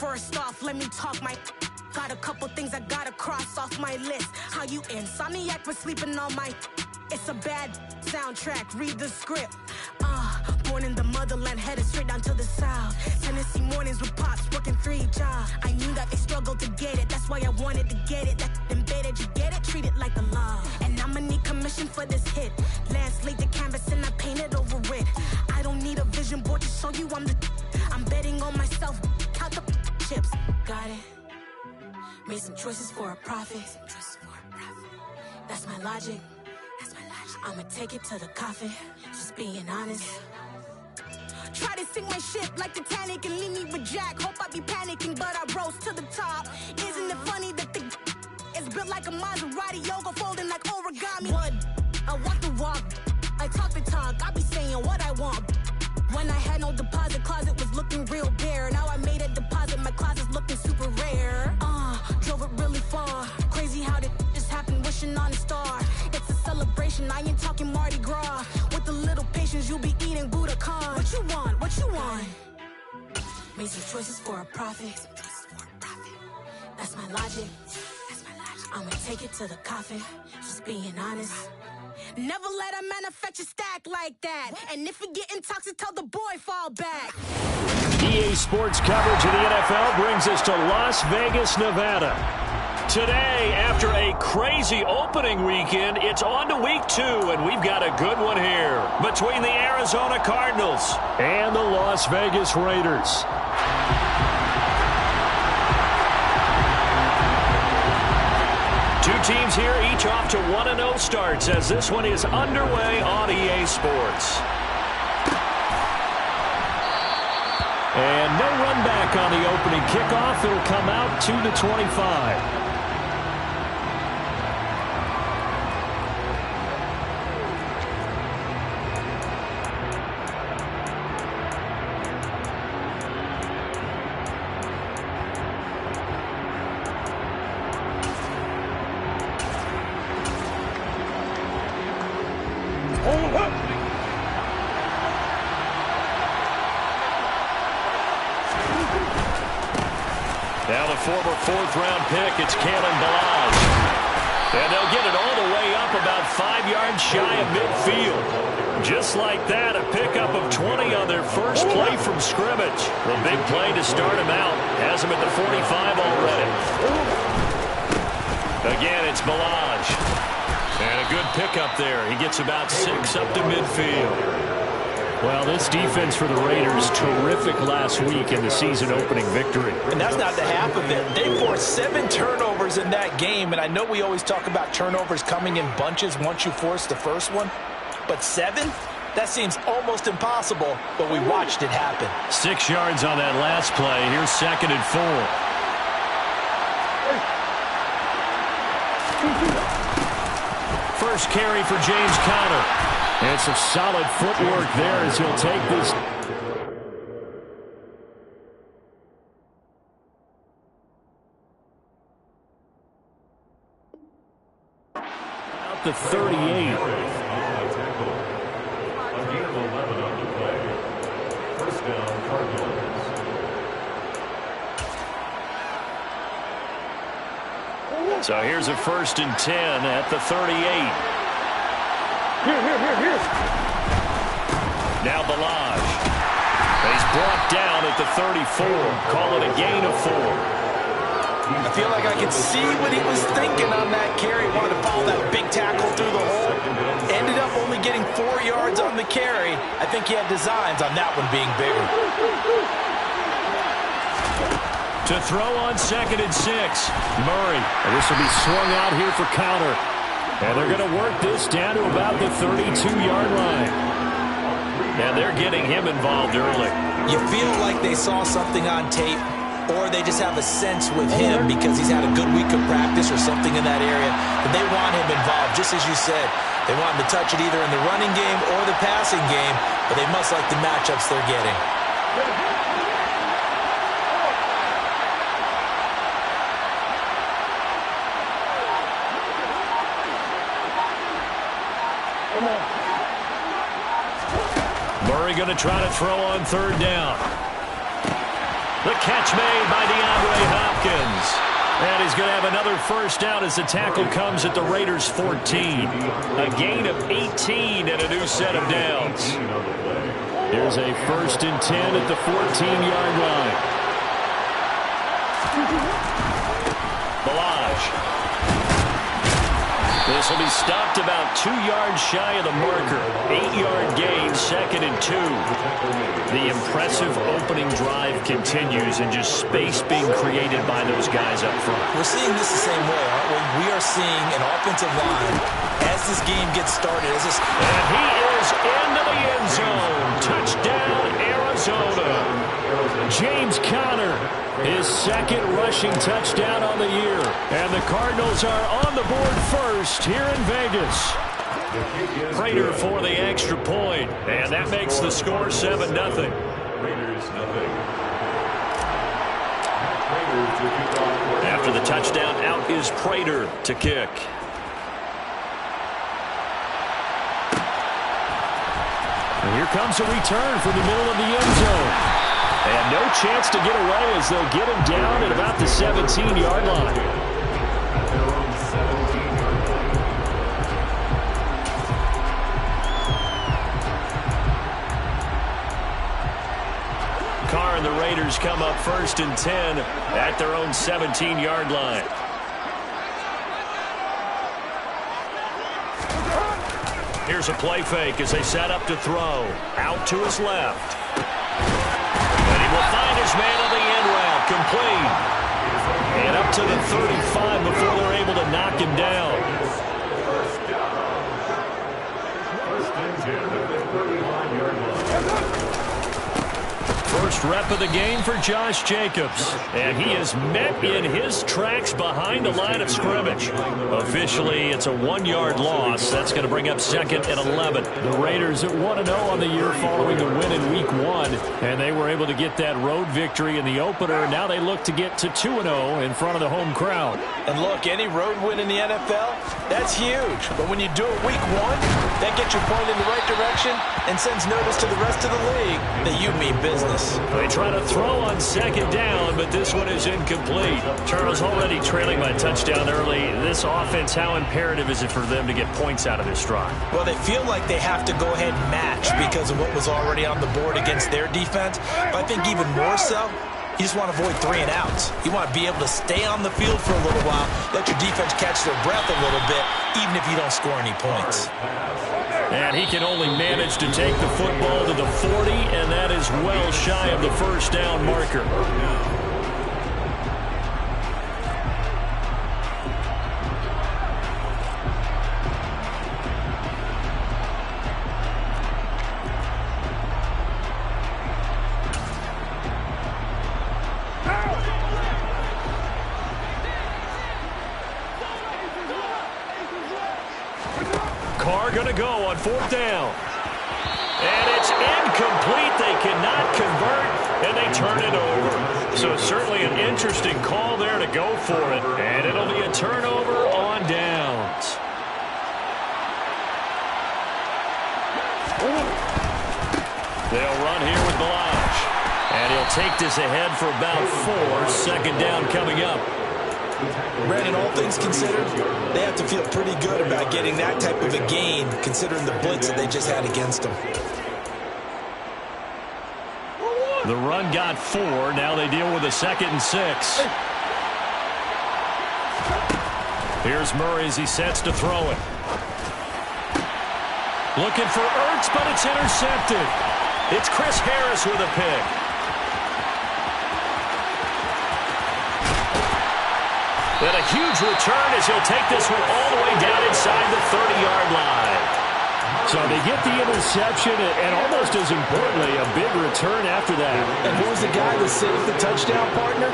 First off, let me talk my... Got a couple things I gotta cross off my list. How you insomniac for sleeping on my... It's a bad soundtrack, read the script. Born in the motherland, headed straight down to the south. Tennessee mornings with pops, working 3 jobs. I knew that they struggled to get it, that's why I wanted to get it. That embedded, you get it, treat it like a law. And I'ma need commission for this hit. Lance laid the canvas and I painted over it. I don't need a vision board to show you I'm betting on myself, count the chips. Got it. Made some choices for a profit. That's my logic. I'ma take it to the coffin, just being honest. Try to sink my ship like Titanic and leave me with Jack. Hope I be panicking, but I rose to the top. Isn't it funny that the is built like a Maserati, yoga folding like origami? What? I walk the walk, I talk the talk, I be saying what I want. When I had no deposit, closet was looking real bare. Now I made a deposit, my closet's looking super rare. Drove it really far. Crazy how did just happen, wishing on a star. It's a celebration, I ain't talking Mardi Gras. With a little patience, you'll be eating Budokan. What you want? What you want? Made some choices for a profit. That's my logic. I'ma take it to the coffin, just being honest. Never let a manufacture stack like that. And if you get toxic, tell the boy fall back. EA Sports coverage of the NFL brings us to Las Vegas, Nevada. Today, after a crazy opening weekend, it's on to week 2, and we've got a good one here between the Arizona Cardinals and the Las Vegas Raiders. Two teams here, each off to 1-0 starts as this one is underway on EA Sports. And no run back on the opening kickoff. It'll come out to the 25. Now the former 4th-round pick, it's Kalen Balazs. And they'll get it all the way up about 5 yards shy of midfield. Just like that, a pickup of 20 on their first play from scrimmage. A big play to start him out. Has him at the 45 already. Again, it's Balazs. And a good pickup there. He gets about 6 up to midfield. Well, this defense for the Raiders, terrific last week in the season-opening victory. And that's not the half of it. They forced 7 turnovers in that game, and I know we always talk about turnovers coming in bunches once you force the first one. But 7? That seems almost impossible, but we watched it happen. 6 yards on that last play. Here's 2nd and 4. First carry for James Conner. And some solid footwork there as he'll take this. Out the 38. So here's a 1st and 10 at the 38. Here. Now Balazs. He's brought down at the 34. Call it a gain of 4. I feel like I can see what he was thinking on that carry. Wanted to follow that big tackle through the hole. Ended up only getting 4 yards on the carry. I think he had designs on that one being bigger. To throw on 2nd and 6. Murray. And this will be swung out here for counter. And they're going to work this down to about the 32-yard line. And they're getting him involved early. You feel like they saw something on tape, or they just have a sense with him because he's had a good week of practice or something in that area. But they want him involved, just as you said. They want him to touch it either in the running game or the passing game, but they must like the matchups they're getting. Murray going to try to throw on 3rd down. The catch made by DeAndre Hopkins. And he's going to have another first down as the tackle comes at the Raiders' 14. A gain of 18 and a new set of downs. Here's a 1st and 10 at the 14-yard line. Balaj. This will be stopped about 2 yards shy of the marker. 8-yard gain, 2nd and 2. The impressive opening drive continues, and just space being created by those guys up front. We're seeing this the same way, aren't we? We are seeing an offensive line as this game gets started. And he is into the end zone. Touchdown, Arizona. James Conner, his 2nd rushing touchdown on the year. And the Cardinals are on the board first here in Vegas. Prater for the extra point, and that makes the score 7-0. After the touchdown, out is Prater to kick. And here comes a return from the middle of the end zone. And no chance to get away as they'll get him down at about the 17-yard line. Carr and the Raiders come up 1st and 10 at their own 17-yard line. Here's a play fake as they set up to throw. Out to his left. And he will find his man on the end route. Complete. And up to the 35 before they're able to knock him down. First rep of the game for Josh Jacobs. And he is met in his tracks behind the line of scrimmage. Officially, it's a 1-yard loss. That's going to bring up 2nd and 11. The Raiders at 1-0 on the year following the win in Week 1. And they were able to get that road victory in the opener. Now they look to get to 2-0 in front of the home crowd. And look, any road win in the NFL, that's huge. But when you do it Week 1, that gets your point in the right direction and sends notice to the rest of the league that you mean business. They try to throw on 2nd down, but this one is incomplete. Charles already trailing by touchdown early. This offense, how imperative is it for them to get points out of this drive? Well, they feel like they have to go ahead and match because of what was already on the board against their defense. But I think even more so, you just want to avoid 3 and outs. You want to be able to stay on the field for a little while, let your defense catch their breath a little bit, even if you don't score any points. And he can only manage to take the football to the 40, and that is well shy of the first down marker. Carr going to go on 4th down. And it's incomplete. They cannot convert, and they turn it over. So certainly an interesting call there to go for it. And it'll be a turnover on downs. They'll run here with Balaj. And he'll take this ahead for about 4. 2nd down coming up. Brandon, all things considered, they have to feel pretty good about getting that type of a gain, considering the blitz that they just had against them. The run got 4. Now they deal with a 2nd and 6. Here's Murray as he sets to throw it. Looking for Ertz, but it's intercepted. It's Chris Harris with a pick. And a huge return as he'll take this one all the way down inside the 30-yard line. So they get the interception, and almost as importantly, a big return after that. And who's the guy that saved the touchdown, partner?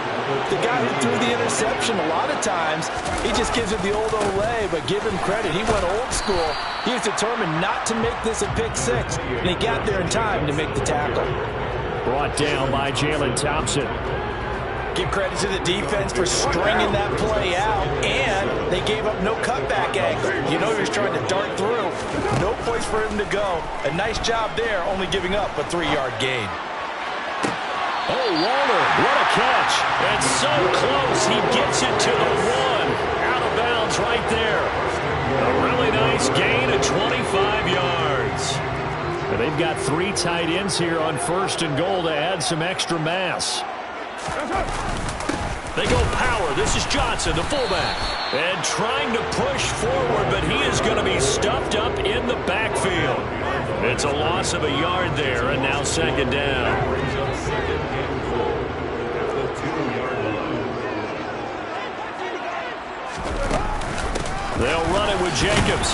The guy who threw the interception. A lot of times, he just gives it the old Olay, but give him credit. He went old school. He was determined not to make this a pick 6, and he got there in time to make the tackle. Brought down by Jalen Thompson. Give credit to the defense for stringing that play out, and they gave up no cutback angle. You know he was trying to dart through. No place for him to go. A nice job there, only giving up a 3-yard gain. Oh, Waller, what a catch. And so close, he gets it to the 1. Out of bounds right there. A really nice gain of 25 yards. And they've got 3 tight ends here on 1st and goal to add some extra mass. They go power. This is Johnson, the fullback. And trying to push forward, but he is going to be stuffed up in the backfield. It's a loss of a yard there, and now 2nd down. They'll run it with Jacobs.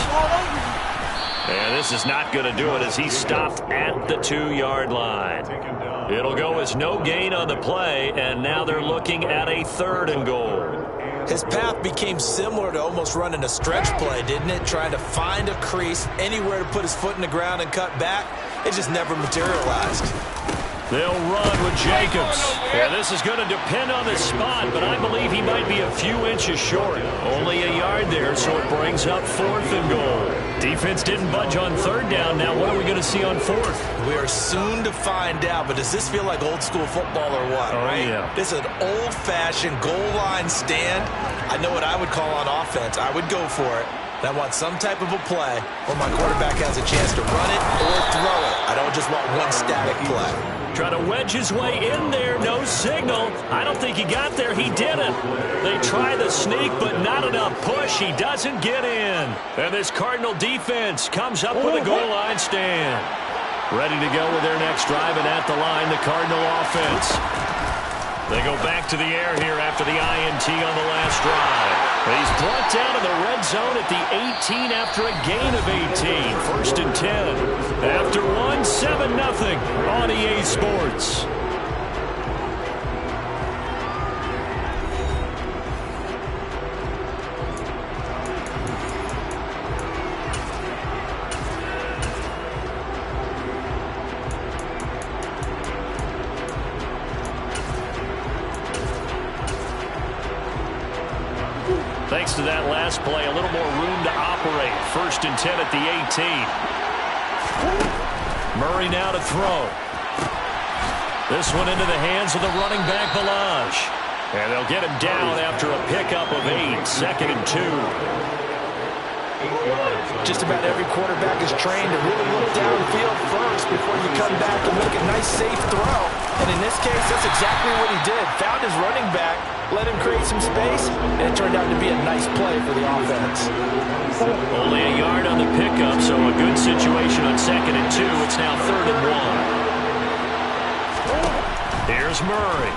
And this is not going to do it as he's stopped at the 2-yard line. It'll go as no gain on the play, and now they're looking at a 3rd and goal. His path became similar to almost running a stretch play, didn't it? Trying to find a crease, anywhere to put his foot in the ground and cut back. It just never materialized. They'll run with Jacobs. Yeah, this is going to depend on the spot, but I believe he might be a few inches short. Only a yard there, so it brings up 4th and goal. Defense didn't budge on 3rd down. Now what are we going to see on 4th? We are soon to find out, but does this feel like old school football or what? Oh, right? Yeah. This is an old-fashioned goal line stand. I know what I would call on offense. I would go for it. And I want some type of a play where my quarterback has a chance to run it or throw it. I don't just want one static play. Trying to wedge his way in there, no signal. I don't think he got there. He didn't. They try the sneak, but not enough push. He doesn't get in. And this Cardinal defense comes up with a goal line stand. Ready to go with their next drive, and at the line, the Cardinal offense. They go back to the air here after the INT on the last drive. He's brought down to the red zone at the 18 after a gain of 18. 1st and 10. After 1, 7-0 on EA Sports. Thanks to that last play, a little more room to operate. 1st and 10 at the 18. Murray now to throw. This one into the hands of the running back, Balaj. And they'll get him down after a pickup of 8. 2nd and 2. Just about every quarterback is trained to really look downfield first before you come back and make a nice, safe throw. And in this case, that's exactly what he did. Found his running back, let him create some space, and it turned out to be a nice play for the offense. Only a yard on the pickup, so a good situation on 2nd and 2. It's now 3rd and 1. Here's Murray.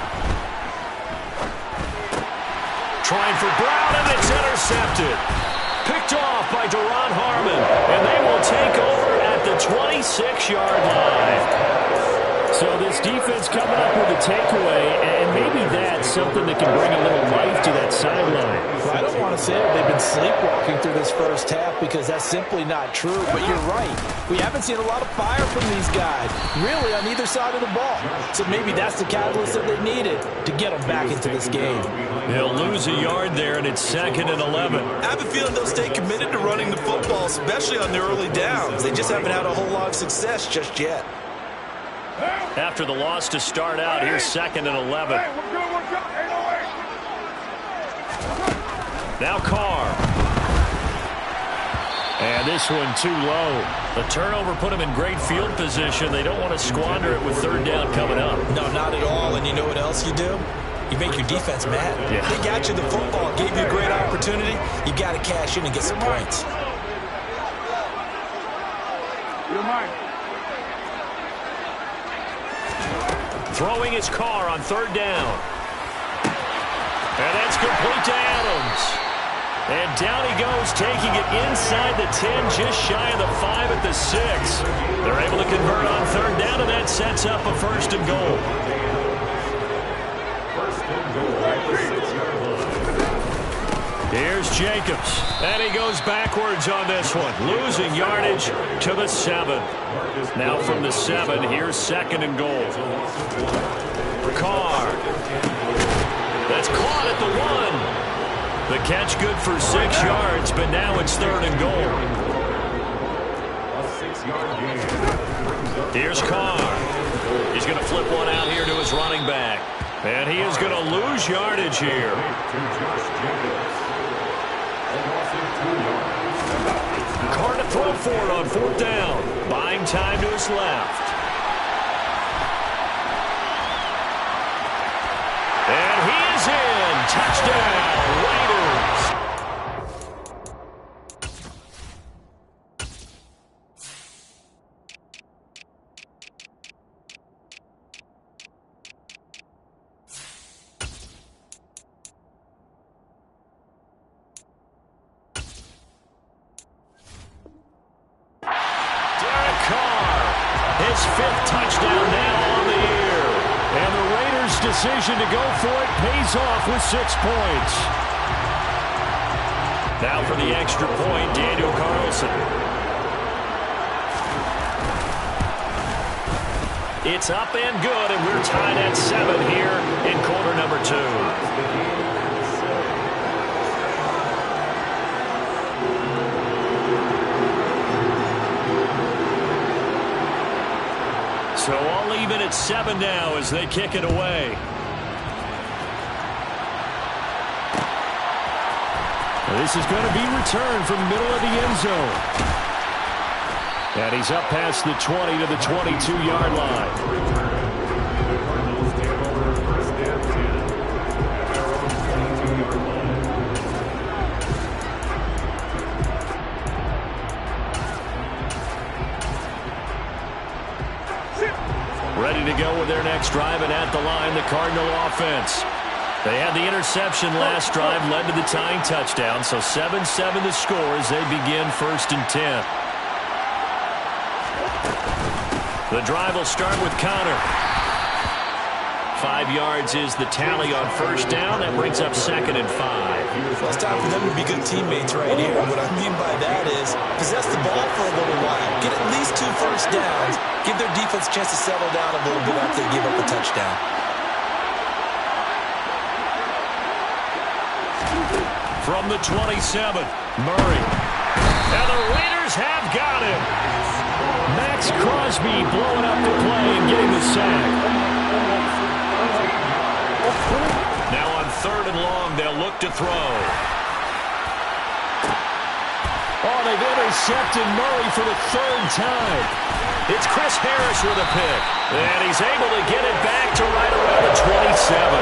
Trying for Brown, and it's intercepted. Picked off by Duron Harmon, and they will take over at the 26-yard line. So this defense coming up with a takeaway, and maybe that's something that can bring a little life to that sideline. Well, I don't want to say that they've been sleepwalking through this first half because that's simply not true, but you're right. We haven't seen a lot of fire from these guys, really, on either side of the ball. So maybe that's the catalyst that they needed to get them back into this game. They'll lose a yard there, and it's 2nd and 11. I have a feeling they'll stay committed to running the football, especially on the early downs. They just haven't had a whole lot of success just yet. After the loss to start out, here's 2nd and 11. Now Carr. And this one too low. The turnover put him in great field position. They don't want to squander it with 3rd down coming up. No, not at all. And you know what else you do? You make your defense mad. Yeah. They got you the football, gave you a great opportunity. You got to cash in and get some points. Throwing his Carr on 3rd down. And that's complete to Adams. And down he goes, taking it inside the 10, just shy of the 5 at the 6. They're able to convert on 3rd down, and that sets up a 1st and goal. Here's Jacobs, and he goes backwards on this one, losing yardage to the 7. Now from the 7, here's 2nd and goal. Carr. That's caught at the 1. The catch good for 6 yards, but now it's 3rd and goal. Here's Carr. He's going to flip one out here to his running back. And he is going to lose yardage here. Carr to throw for it on 4th down. Buying time to his left. And he is in. Touchdown, Raiders. His 5th touchdown now on the year. And the Raiders' decision to go for it pays off with 6 points. Now for the extra point, Daniel Carlson. It's up and good, and we're tied at 7 here in quarter number 2. So all even at 7 now as they kick it away. This is going to be returned from the middle of the end zone. And he's up past the 20 to the 22-yard line. Ready to go with their next drive, and at the line, the Cardinal offense. They had the interception last drive, led to the tying touchdown, so 7-7 the score as they begin 1st and 10. The drive will start with Connor. 5 yards is the tally on 1st down. That brings up 2nd and 5. Well, it's time for them to be good teammates right here. What I mean by that is possess the ball for a little while. Get at least 2 first downs. Give their defense a chance to settle down a little bit after they give up a touchdown. From the 27, Murray. And the Raiders have got him. Max Crosby blowing up the play and getting the sack. Now on 3rd and long, they'll look to throw. Oh, they've intercepted Murray for the 3rd time. It's Chris Harris with a pick. And he's able to get it back to right around the 27.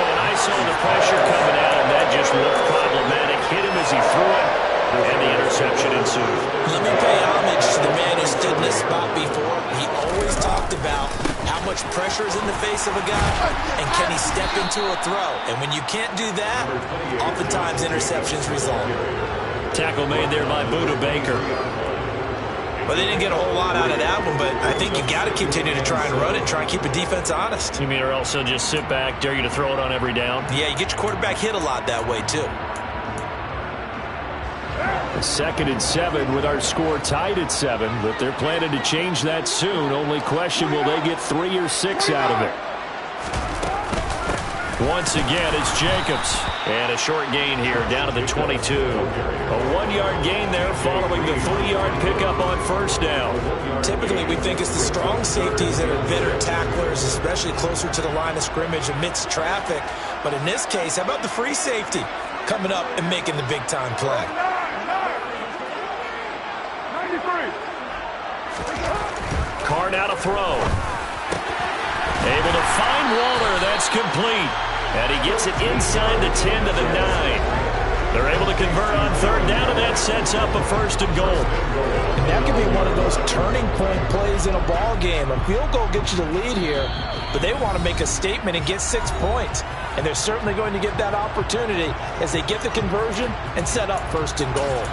And I saw the pressure coming at him. That just looked problematic. Hit him as he threw it. And the interception ensued. Let me pay homage to the man who stood in this spot before. He always talked about how much pressure is in the face of a guy, and can he step into a throw. And when you can't do that, oftentimes interceptions result. Tackle made there by Buda Baker. Well, they didn't get a whole lot out of that one, but I think you got to continue to try and run it, try and keep the defense honest. You mean or else they'll just sit back, dare you to throw it on every down? Yeah, you get your quarterback hit a lot that way, too. 2nd and 7 with our score tied at 7, but they're planning to change that soon. Only question, will they get 3 or 6 out of it? Once again, it's Jacobs. And a short gain here down to the 22. A 1-yard gain there following the 3-yard pickup on 1st down. Typically, we think it's the strong safeties that are better tacklers, especially closer to the line of scrimmage amidst traffic. But in this case, how about the free safety coming up and making the big-time play? Carr now to throw. Able to find Waller. That's complete. And he gets it inside the 10 to the 9. They're able to convert on 3rd down, and that sets up a 1st and goal. And that could be one of those turning point plays in a ball game. A field goal gets you the lead here, but they want to make a statement and get 6 points. And they're certainly going to get that opportunity as they get the conversion and set up 1st and goal.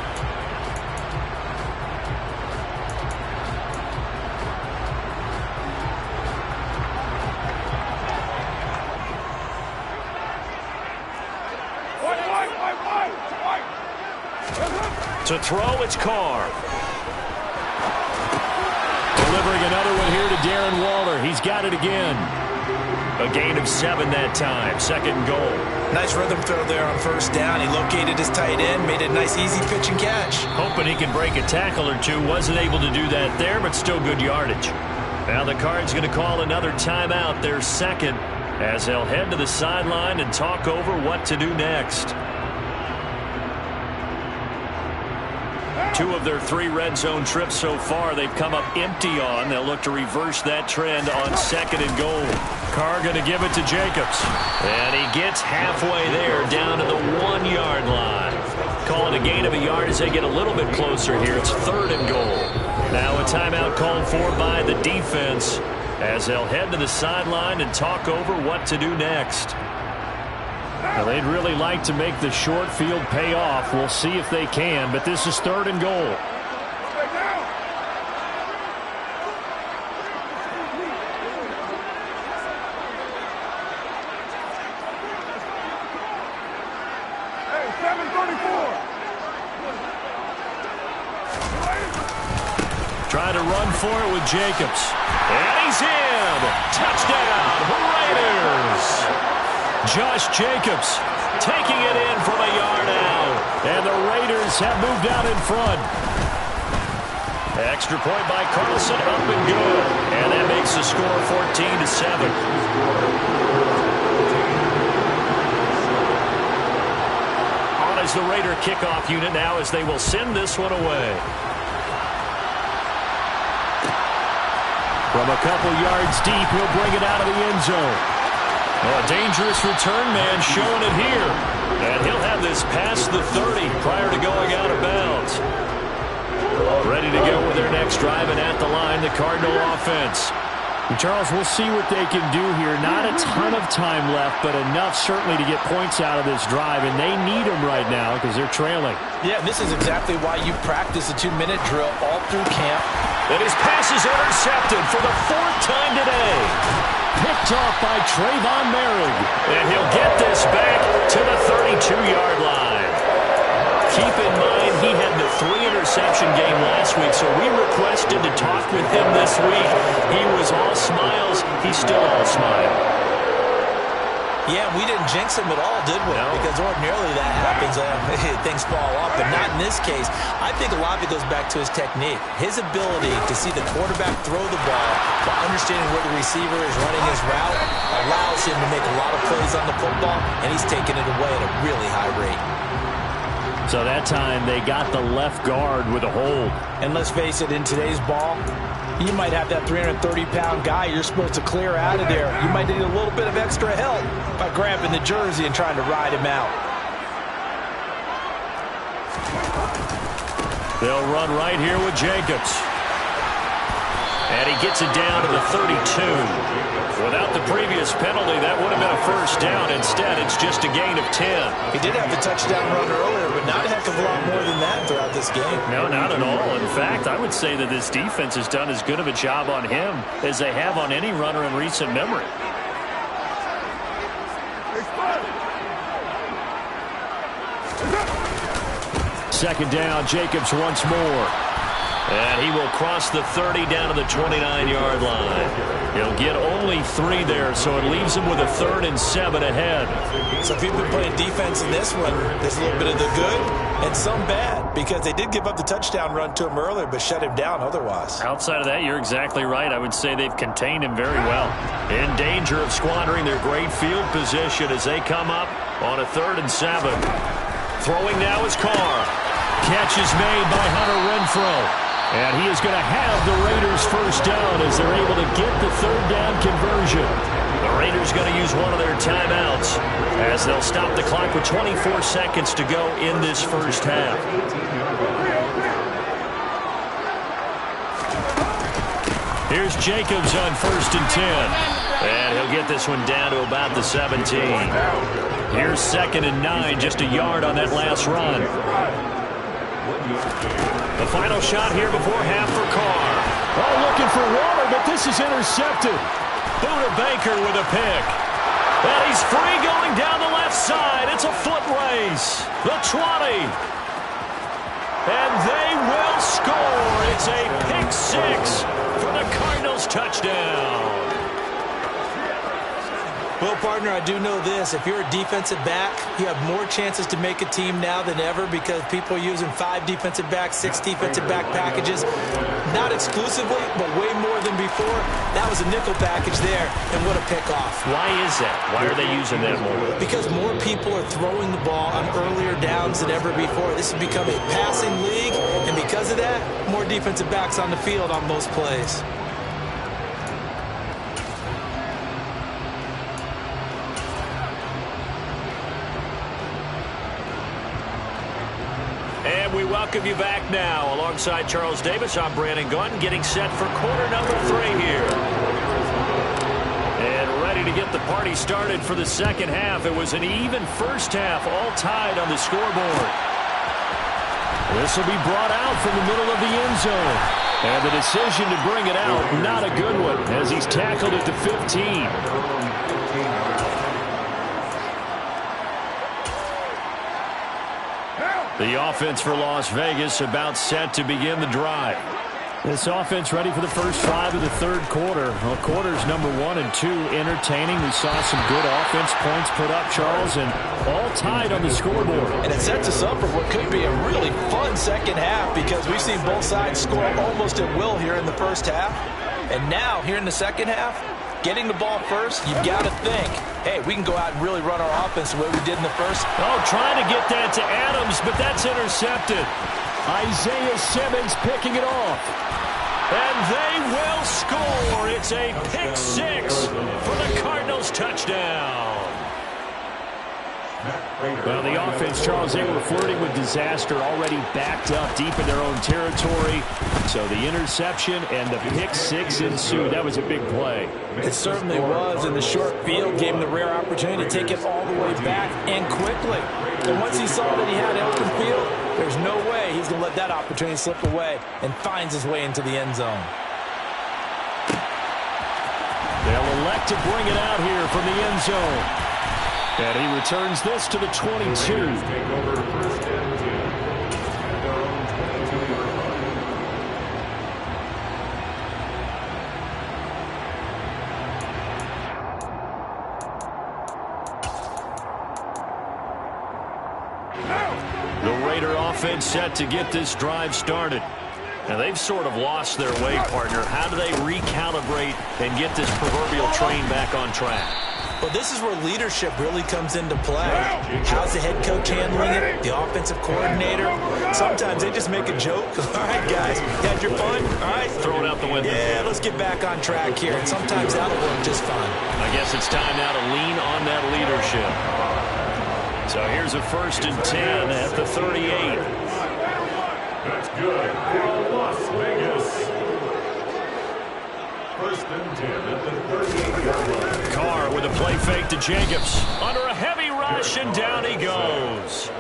To throw, it's Carr. Delivering another one here to Darren Waller. He's got it again. A gain of 7 that time. 2nd and goal. Nice rhythm throw there on 1st down. He located his tight end, made it a nice easy pitch and catch. Hoping he can break a tackle or two. Wasn't able to do that there, but still good yardage. Now the Cards going to call another timeout, their second, as they'll head to the sideline and talk over what to do next. 2 of their 3 red zone trips so far they've come up empty on. They'll look to reverse that trend on 2nd and goal. Carr going to give it to Jacobs. And he gets halfway there down to the 1-yard line. Calling a gain of a yard as they get a little bit closer here. It's 3rd and goal. Now a timeout called for by the defense as they'll head to the sideline and talk over what to do next. Now, they'd really like to make the short field pay off. We'll see if they can, but this is 3rd and goal. Trying to run for it with Jacobs. And he's in! Touchdown, Raiders! Josh Jacobs taking it in from a yard out. And the Raiders have moved out in front. Extra point by Carlson, up and good. And that makes the score 14-7. On is the Raider kickoff unit now as they will send this one away. From a couple yards deep, he'll bring it out of the end zone. Oh, a dangerous return man showing it here. And he'll have this past the 30 prior to going out of bounds. Ready to go with their next drive, and at the line, the Cardinal offense. And Charles, we'll see what they can do here. Not a ton of time left, but enough certainly to get points out of this drive, and they need them right now because they're trailing. Yeah, this is exactly why you practice a 2-minute drill all through camp. And his pass is intercepted for the 4th time today. Picked off by Trayvon Merrick. And he'll get this back to the 32-yard line. Keep in mind, he had the 3-interception game last week, so we requested to talk with him this week. He was all smiles. He's still all smile. Yeah, we didn't jinx him at all, did we? No. Because ordinarily that happens. Things fall off, but not in this case. I think a lot of it goes back to his technique. His ability to see the quarterback throw the ball while understanding where the receiver is running his route allows him to make a lot of plays on the football, and he's taking it away at a really high rate. So that time they got the left guard with a hold. And let's face it, in today's ball, you might have that 330-pound guy you're supposed to clear out of there. You might need a little bit of extra help by grabbing the jersey and trying to ride him out. They'll run right here with Jacobs. And he gets it down to the 32. Without the previous penalty, that would have been a first down. Instead, it's just a gain of 10. He did have the touchdown run earlier, but not a heck of a lot more than that throughout this game. No, not at all. In fact, I would say that this defense has done as good of a job on him as they have on any runner in recent memory. Second down, Jacobs once more. And he will cross the 30 down to the 29-yard line. He'll get only 3 there, so it leaves him with a 3rd and 7 ahead. So if you've been playing defense in this one, there's a little bit of the good and some bad, because they did give up the touchdown run to him earlier, but shut him down otherwise. Outside of that, you're exactly right. I would say they've contained him very well. In danger of squandering their great field position as they come up on a 3rd and 7. Throwing now is Carr. Catch is made by Hunter Renfrow. And he is going to have the Raiders first down as they're able to get the 3rd down conversion. The Raiders going to use one of their timeouts as they'll stop the clock with 24 seconds to go in this first half. Here's Jacobs on 1st and 10. And he'll get this one down to about the 17. Here's 2nd and 9, just a yard on that last run. The final shot here before half for Carr. Oh, looking for water, but this is intercepted. Buda Baker with a pick. And he's free going down the left side. It's a foot race. The 20. And they will score. It's a pick 6 for the Cardinals touchdown. Well, partner, I do know this. If you're a defensive back, you have more chances to make a team now than ever because people are using 5 defensive backs, 6 defensive back packages. Not exclusively, but way more than before. That was a nickel package there, and what a pickoff. Why is that? Why are they using that more? Because more people are throwing the ball on earlier downs than ever before. This has become a passing league, and because of that, more defensive backs on the field on most plays. And we welcome you back now. Alongside Charles Davis, I'm Brandon Gunn, getting set for quarter number 3 here. And ready to get the party started for the second half. It was an even first half, all tied on the scoreboard. This will be brought out from the middle of the end zone. And the decision to bring it out, not a good one, as he's tackled at the 15. The offense for Las Vegas about set to begin the drive. This offense ready for the first drive of the third quarter. Well, quarters number 1 and 2 entertaining. We saw some good offense points put up, Charles, and all tied on the scoreboard. And it sets us up for what could be a really fun second half because we've seen both sides score almost at will here in the first half. And now, here in the second half, getting the ball first, you've got to think, hey, we can go out and really run our offense the way we did in the first. Oh, trying to get that to Adams, but that's intercepted. Isaiah Simmons picking it off. And they will score. It's a pick 6 for the Cardinals touchdown. Well, the offense, Charles, they were flirting with disaster, already backed up deep in their own territory. So the interception and the pick 6 ensued. That was a big play. It certainly was, and the short field gave him the rare opportunity to take it all the way back and quickly. And once he saw that he had open field, there's no way he's going to let that opportunity slip away and finds his way into the end zone. They'll elect to bring it out here from the end zone. And he returns this to the 22. The Raider offense set to get this drive started. Now, they've sort of lost their way, partner. How do they recalibrate and get this proverbial train back on track? Well, this is where leadership really comes into play. How's the head coach handling it? The offensive coordinator? Sometimes they just make a joke. All right, guys, you had your fun? All right. Throw it out the window. Yeah, let's get back on track here. And sometimes that'll work just fine. I guess it's time now to lean on that leadership. So here's a 1st and 10 at the 38. That's good for Las Vegas. 1st and 10 at the 38-yard line. Carr with a play fake to Jacobs. Under a heavy rush, and down he goes.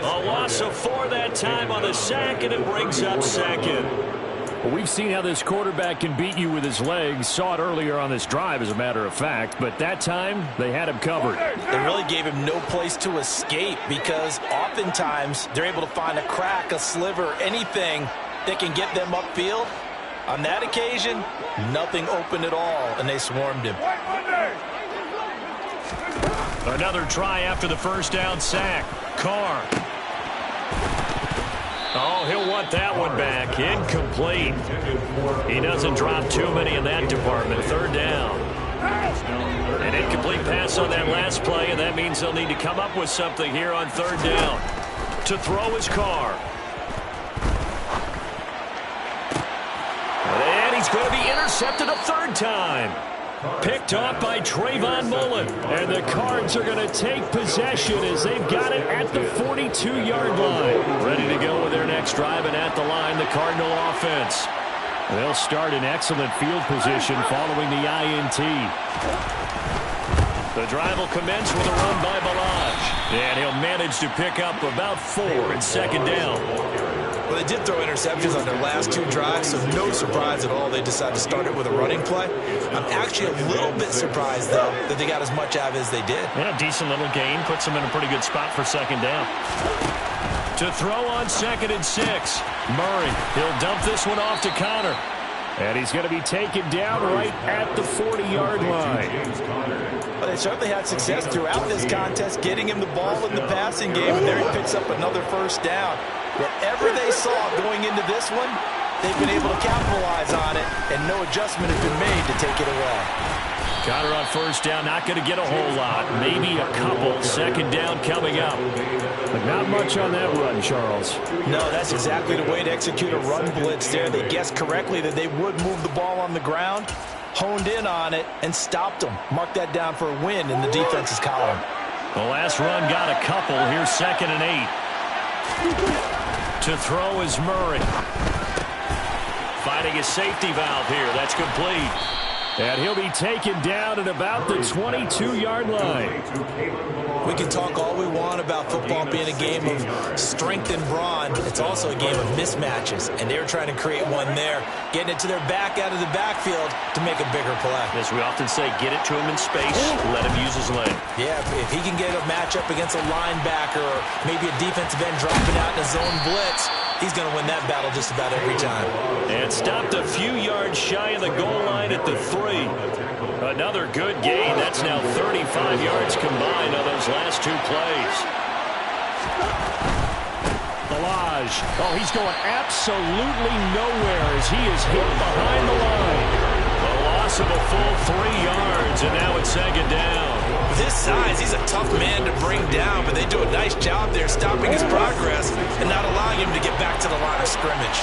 A loss of 4 that time on the sack, and it brings up 2nd. Well, we've seen how this quarterback can beat you with his legs. Saw it earlier on this drive, as a matter of fact. But that time, they had him covered. They really gave him no place to escape because oftentimes they're able to find a crack, a sliver, anything that can get them upfield. On that occasion, nothing open at all, and they swarmed him. Another try after the first down sack. Carr. Oh, he'll want that one back. Incomplete. He doesn't drop too many in that department. 3rd down. An incomplete pass on that last play, and that means they'll need to come up with something here on 3rd down. To throw his Carr. And he's going to be intercepted a 3rd time. Picked off by Trayvon Mullen. And the Cards are going to take possession as they've got it at the 42-yard line. Ready to go with their next drive, and at the line, the Cardinal offense. They'll start in excellent field position following the INT. The drive will commence with a run by Balaj. And he'll manage to pick up about 4 in 2nd down. Well, they did throw interceptions on their last 2 drives, so no surprise at all they decided to start it with a running play. I'm actually a little bit surprised, though, that they got as much out of it as they did. Yeah, decent little gain. Puts them in a pretty good spot for 2nd down. To throw on 2nd and 6. Murray, he'll dump this one off to Connor. And he's going to be taken down right at the 40-yard line. Well, they certainly had success throughout this contest, getting him the ball in the passing game, and there he picks up another first down. Whatever they saw going into this one, they've been able to capitalize on it, and no adjustment has been made to take it away. Connor on first down, not going to get a whole lot. Maybe a couple. Second down coming up. But not much on that run, Charles. No, that's exactly the way to execute a run blitz there. They guessed correctly that they would move the ball on the ground, honed in on it, and stopped them. Mark that down for a win in the defense's column. The last run got a couple. Here's 2nd and 8. To throw is Murray. Finding a safety valve here. That's complete. And he'll be taken down at about the 22-yard line. We can talk all we want about football being a game of strength and brawn. It's also a game of mismatches, and they're trying to create one there, getting it to their back out of the backfield to make a bigger play. As we often say, get it to him in space, let him use his leg. Yeah, if he can get a matchup against a linebacker or maybe a defensive end dropping out in a zone blitz, he's going to win that battle just about every time. And stopped a few yards shy of the goal line at the 3. Another good gain. That's now 35 yards combined on those last 2 plays. Balaj. Oh, he's going absolutely nowhere as he is hit behind the line. A loss of a full 3 yards, and now it's 2nd down. With his size, he's a tough man to bring down, but they do a nice job there stopping his progress and not allowing him to get back to the line of scrimmage.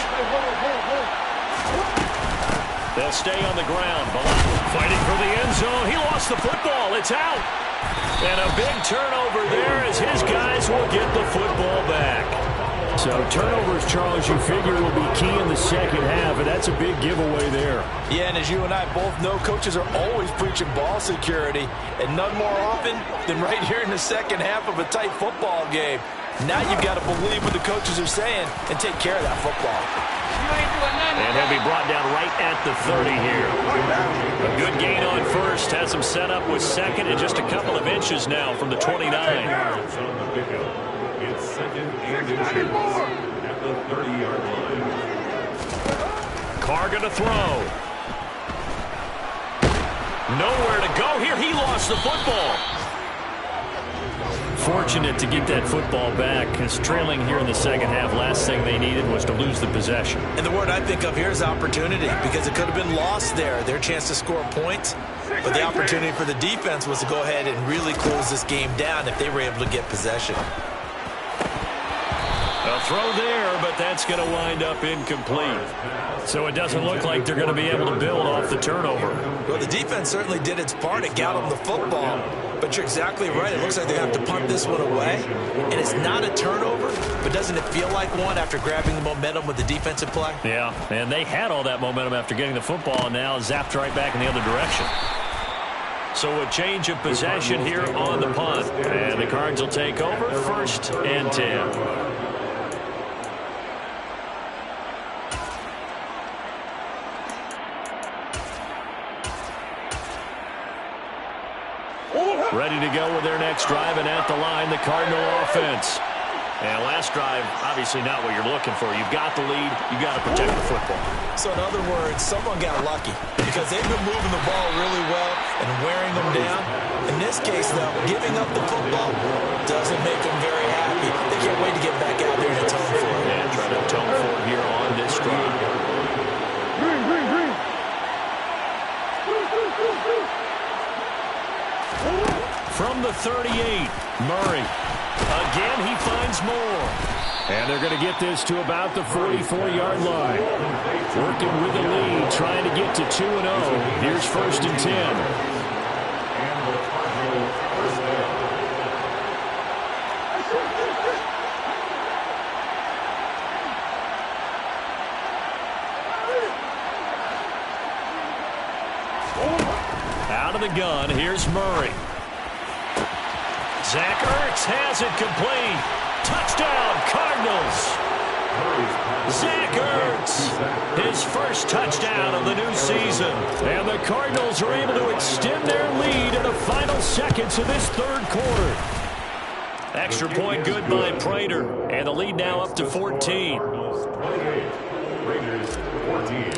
They'll stay on the ground. Fighting for the end zone. He lost the football. It's out. And a big turnover there as his guys will get the football back. So turnovers, Charles, you figure will be key in the second half, and that's a big giveaway there. Yeah, and as you and I both know, coaches are always preaching ball security, and none more often than right here in the second half of a tight football game. Now you've got to believe what the coaches are saying and take care of that football. And he'll be brought down right at the 30 here. A good gain on first. Has him set up with 2nd and just a couple of inches now from the 29. It's 2nd and 2 at the 30-yard line. Carr going to throw. Nowhere to go here. He lost the football. Fortunate to get that football back, because trailing here in the second half, last thing they needed was to lose the possession. And the word I think of here is opportunity, because it could have been lost there, their chance to score points. But the opportunity for the defense was to go ahead and really close this game down if they were able to get possession. A throw there, but that's going to wind up incomplete. So it doesn't look like they're going to be able to build off the turnover. Well, the defense certainly did its part. It got them the football. But you're exactly right. It looks like they have to punt this one away. And it's not a turnover, but doesn't it feel like one after grabbing the momentum with the defensive play? Yeah, and they had all that momentum after getting the football, and now zapped right back in the other direction. So a change of possession here on the punt. And the Cards will take over 1st and 10. Ready to go with their next drive, and at the line, the Cardinal offense. And last drive, obviously not what you're looking for. You've got the lead. You've got to protect the football. So in other words, someone got lucky because they've been moving the ball really well and wearing them down. In this case, though, giving up the football doesn't make them very happy. They can't wait to get back out there and atone for it. And try to atone for it here on this drive. From the 38, Murray. Again, he finds more. And they're going to get this to about the 44-yard line. Working with the lead, trying to get to 2-0. Here's 1st and 10. Out of the gun, here's Murray. Zach Ertz has it complete. Touchdown, Cardinals. Zach Ertz, his first touchdown of the new season. And the Cardinals are able to extend their lead in the final seconds of this 3rd quarter. Extra point good by Prater. And the lead now up to 14. Raiders 14.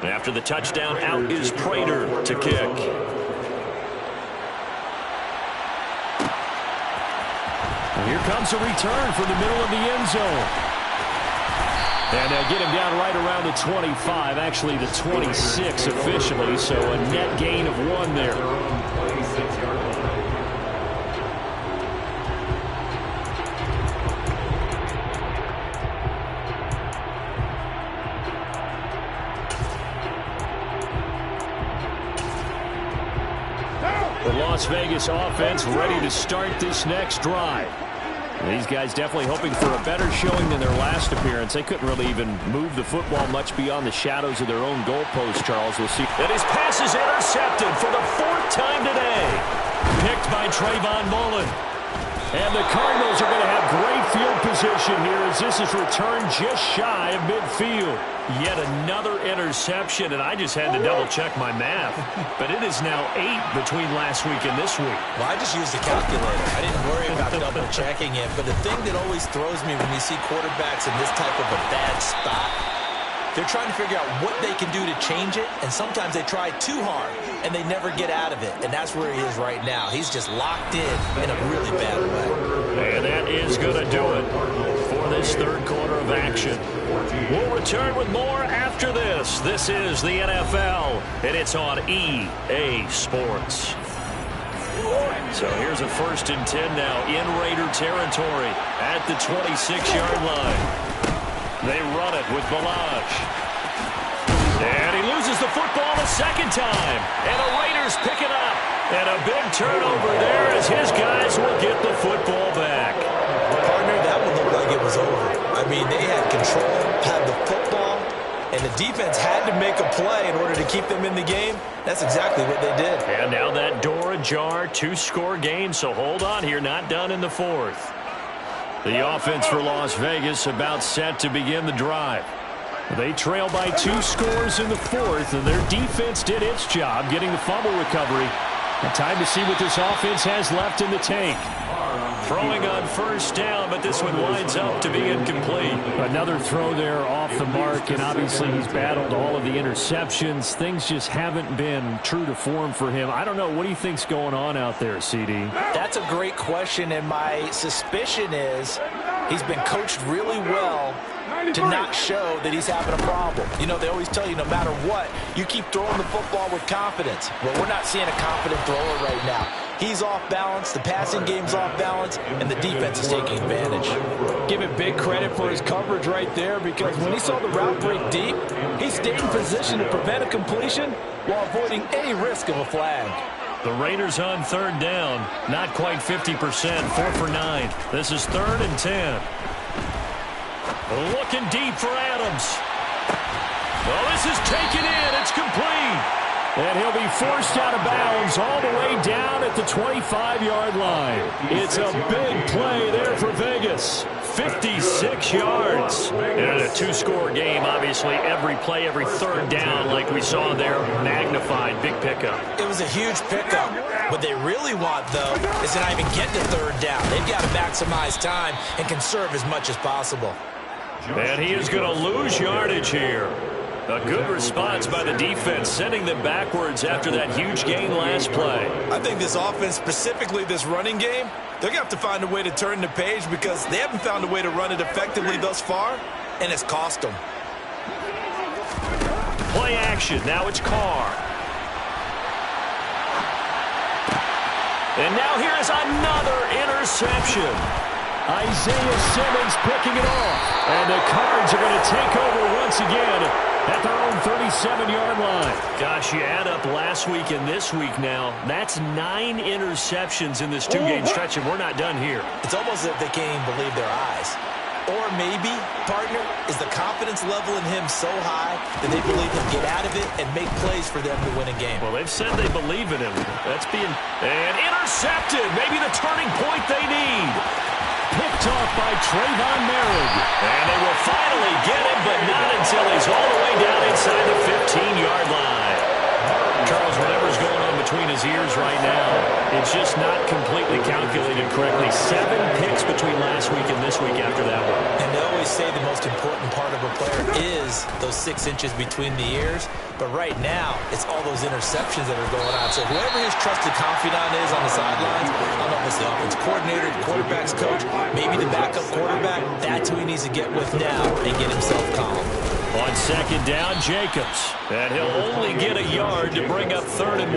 After the touchdown, out is Prater to kick. And here comes a return from the middle of the end zone. And they'll get him down right around the 25, actually the 26 officially, so a net gain of 1 there. The Las Vegas offense ready to start this next drive. These guys definitely hoping for a better showing than their last appearance. They couldn't really even move the football much beyond the shadows of their own goalpost, Charles. We'll see. And his pass is intercepted for the 4th time today. Picked by Trayvon Mullen. And the Cardinals are going to have great field position here as this is returned just shy of midfield. Yet another interception, and I just had to double-check my math. But it is now 8 between last week and this week. Well, I just used the calculator. I didn't worry about double-checking it. But the thing that always throws me when you see quarterbacks in this type of a bad spot, they're trying to figure out what they can do to change it, and sometimes they try too hard, and they never get out of it. And that's where he is right now. He's just locked in a really bad way. And that is going to do it for this third quarter of action. We'll return with more after this. This is the NFL, and it's on EA Sports. So here's a 1st and 10 now in Raider territory at the 26-yard line. They run it with Balaj. And he loses the football a second time. And the Raiders pick it up. And a big turnover there as his guys will get the football back. Partner, that would look like it was over. I mean, they had control, had the football, and the defense had to make a play in order to keep them in the game. That's exactly what they did. And now that door ajar, 2-score game. So hold on here, not done in the 4th. The offense for Las Vegas about set to begin the drive. They trail by 2 scores in the 4th, and their defense did its job getting the fumble recovery. And time to see what this offense has left in the tank. Throwing on 1st down, but this one winds up to be incomplete. Another throw there off the mark, and obviously he's battled all of the interceptions. Things just haven't been true to form for him. I don't know. What do you think's going on out there, CD? That's a great question, and my suspicion is he's been coached really well to not show that he's having a problem. You know, they always tell you no matter what, you keep throwing the football with confidence. Well, we're not seeing a confident thrower right now. He's off balance, the passing game's off balance, and the defense is taking advantage. Give him big credit for his coverage right there, because when he saw the route break deep, he stayed in position to prevent a completion while avoiding any risk of a flag. The Raiders on 3rd down, not quite 50%, 4 for 9. This is 3rd and 10. Looking deep for Adams. Oh, this is taken in. It's complete. And he'll be forced out of bounds all the way down at the 25-yard line. It's a big play there for Vegas. 56 yards. And a 2-score game, obviously, every play, every 3rd down, like we saw there, magnified. Big pickup. It was a huge pickup. What they really want, though, is to not even get to 3rd down. They've got to maximize time and conserve as much as possible. And he is going to lose yardage here. A good response by the defense, sending them backwards after that huge gain last play. I think this offense, specifically this running game, they're going to have to find a way to turn the page because they haven't found a way to run it effectively thus far, and it's cost them. Play action. Now it's Carr. And now here is another interception. Isaiah Simmons picking it off. And the Cards are going to take over once again at their own 37-yard line. Gosh, you add up last week and this week now, that's 9 interceptions in this 2-game stretch, and we're not done here. It's almost as if they can't even believe their eyes. Or maybe, partner, is the confidence level in him so high that they believe he'll get out of it and make plays for them to win a game. Well, they've said they believe in him. That's being... And intercepted! Maybe the turning point they need. Picked off by Trayvon Merritt. And they will finally get him, but not until he's all the way down inside the 15-yard line. Charles, whatever's going on between his ears right now, it's just not completely calculated correctly. 7 picks between last week and this week after that one. And they always say the most important part of a player is those 6 inches between the ears. But right now, it's all those interceptions that are going on. So whoever his trusted confidant is on the sidelines, I don't know if it's the offense coordinator, the quarterback's coach, maybe the backup quarterback, that's who he needs to get with now and get himself calm. On second down, Jacobs. And he'll only get a yard to bring up 3rd and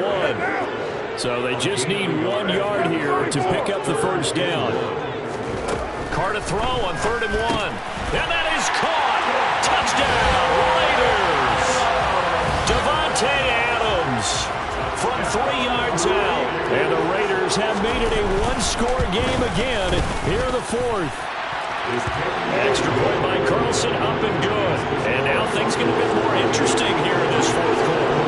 1. So they just need 1 yard here to pick up the first down. Carr to throw on 3rd and 1. And that is caught. Touchdown, Raiders. Devontae Adams from 3 yards out. And the Raiders have made it a 1-score game again here in the 4th. Extra point by Carlson, up and good. And now things get a bit more interesting here in this 4th quarter.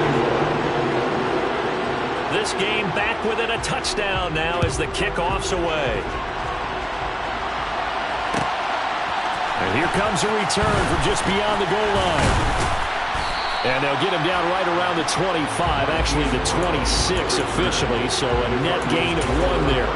This game back within a touchdown now as the kickoff's away. And here comes a return from just beyond the goal line. And they'll get him down right around the 25, actually the 26 officially, so a net gain of 1 there.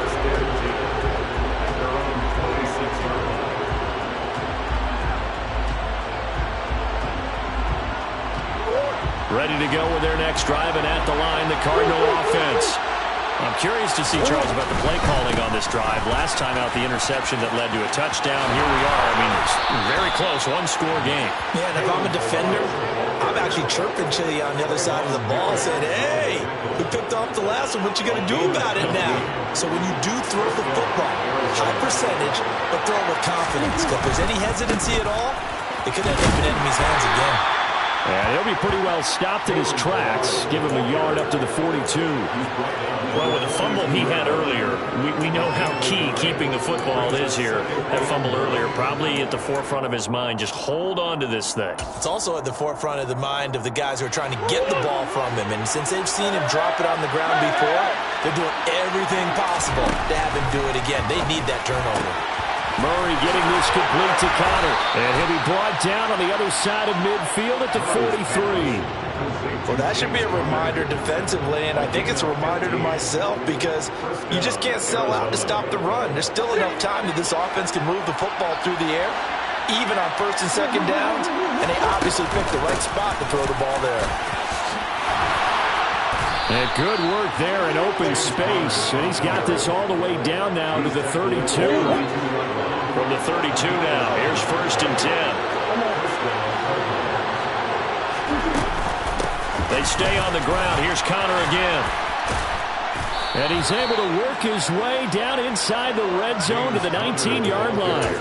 Ready to go with their next drive, and at the line, the Cardinal offense. I'm curious to see, Charles, about the play calling on this drive. Last time out, the interception that led to a touchdown. Here we are. I mean, it's very close, 1-score game. Yeah, and if I'm a defender, I'm actually chirping to you on the other side of the ball, saying, hey, we picked off the last one. What you going to do about it now? So when you do throw the football, high percentage, but throw it with confidence. Because if there's any hesitancy at all, it could end up in enemy's hands again. And he'll be pretty well stopped in his tracks. Give him a yard up to the 42. Well, with the fumble he had earlier, we know how key keeping the football is here. That fumble earlier probably at the forefront of his mind. Just hold on to this thing. It's also at the forefront of the mind of the guys who are trying to get the ball from him. And since they've seen him drop it on the ground before, they're doing everything possible to have him do it again. They need that turnover. Murray getting this complete to Connor. And he'll be brought down on the other side of midfield at the 43. Well, that should be a reminder defensively, and I think it's a reminder to myself because you just can't sell out to stop the run. There's still enough time that this offense can move the football through the air, even on 1st and 2nd downs, and they obviously picked the right spot to throw the ball there. And good work there in open space. And he's got this all the way down now to the 32. From the 32 now, here's 1st and 10. They stay on the ground. Here's Connor again. And he's able to work his way down inside the red zone to the 19-yard line.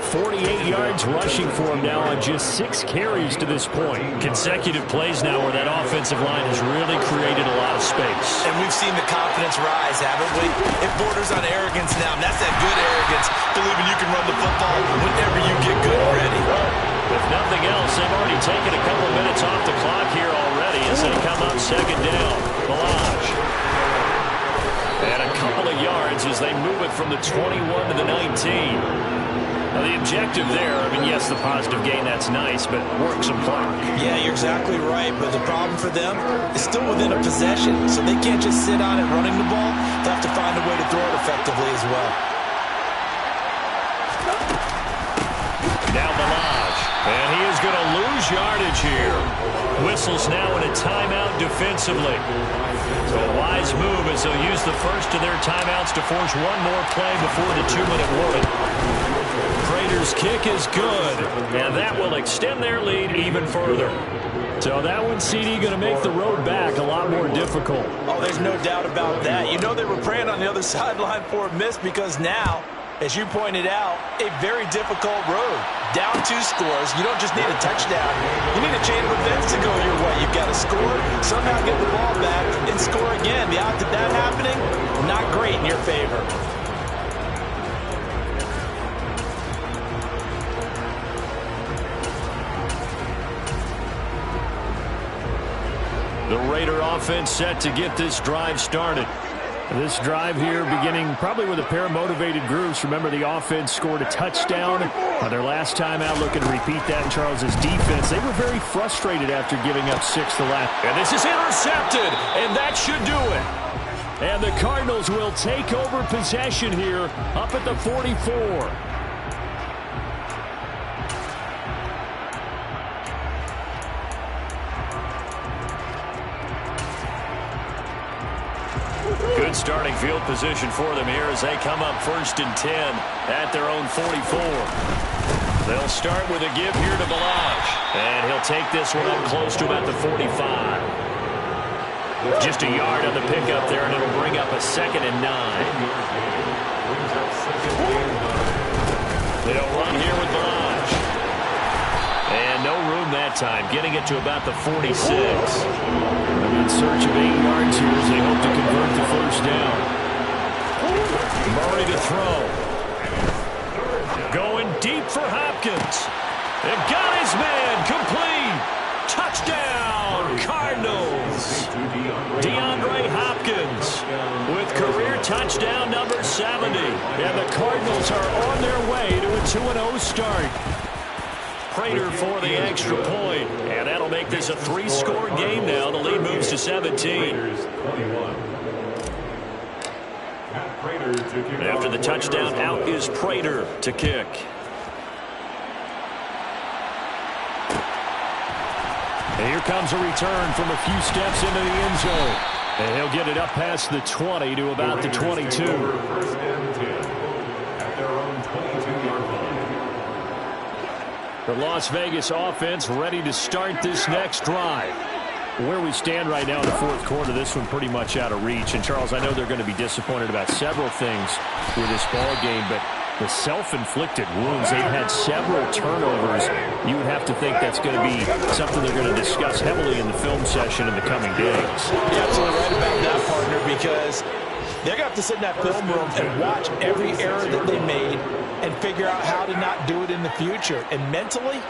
48 yards rushing for him now on just 6 carries to this point. Consecutive plays now where that offensive line has really created a lot of space. And we've seen the confidence rise, haven't we? It borders on arrogance now, and that's that good arrogance, believing you can run the football whenever you get good and ready. If nothing else, they've already taken a couple minutes off the clock here already as they come up 2nd down. Balaj. And a couple of yards as they move it from the 21 to the 19. Now, the objective there, I mean, yes, the positive gain, that's nice, but work some clock. Yeah, you're exactly right, but the problem for them is still within a possession, so they can't just sit on it running the ball. They have to find a way to throw it effectively as well. Now Balaj, and he is going to lose yardage here. Whistles now in a timeout defensively. So a wise move as they'll use the first of their timeouts to force one more play before the 2-minute warning. Raiders' kick is good, and that will extend their lead even further. So that one, CD, going to make the road back a lot more difficult. Oh, there's no doubt about that. You know they were praying on the other sideline for a miss because now, as you pointed out, a very difficult road. Down 2 scores. You don't just need a touchdown. You need a chain of events to go your way. You've got to score, somehow get the ball back, and score again. The odds of that happening, not great in your favor. The Raider offense set to get this drive started. This drive here beginning probably with a pair of motivated groups. Remember, the offense scored a touchdown on their last time out. Looking to repeat that in Charles's defense. They were very frustrated after giving up 6 the last. And this is intercepted, and that should do it. And the Cardinals will take over possession here up at the 44. starting field position for them here as they come up 1st and 10 at their own 44. They'll start with a give here to Balazs. And he'll take this one up close to about the 45. Just a yard on the pickup there, and it'll bring up a 2nd and 9. They'll run here with Balazs. And no room that time, getting it to about the 46. In search of 8 yards here as they hope to convert the 1st down. Murray to throw. Going deep for Hopkins. They've got his man complete. Touchdown, Cardinals. DeAndre Hopkins with career touchdown number 70. And the Cardinals are on their way to a 2-0 start. Prater for the extra point. And that'll make this a 3-score game now. The lead moves to 17. After the touchdown, out is Prater to kick. And here comes a return from a few steps into the end zone. And he'll get it up past the 20 to about the 22. The Las Vegas offense ready to start this next drive. Where we stand right now in the 4th quarter, this one pretty much out of reach. And, Charles, I know they're going to be disappointed about several things with this ball game, but the self-inflicted wounds, they've had several turnovers. You would have to think that's going to be something they're going to discuss heavily in the film session in the coming days. You're absolutely right about that, partner, because they're going to have to sit in that film room and watch every error that they made and figure out how to not do it in the future. And mentally,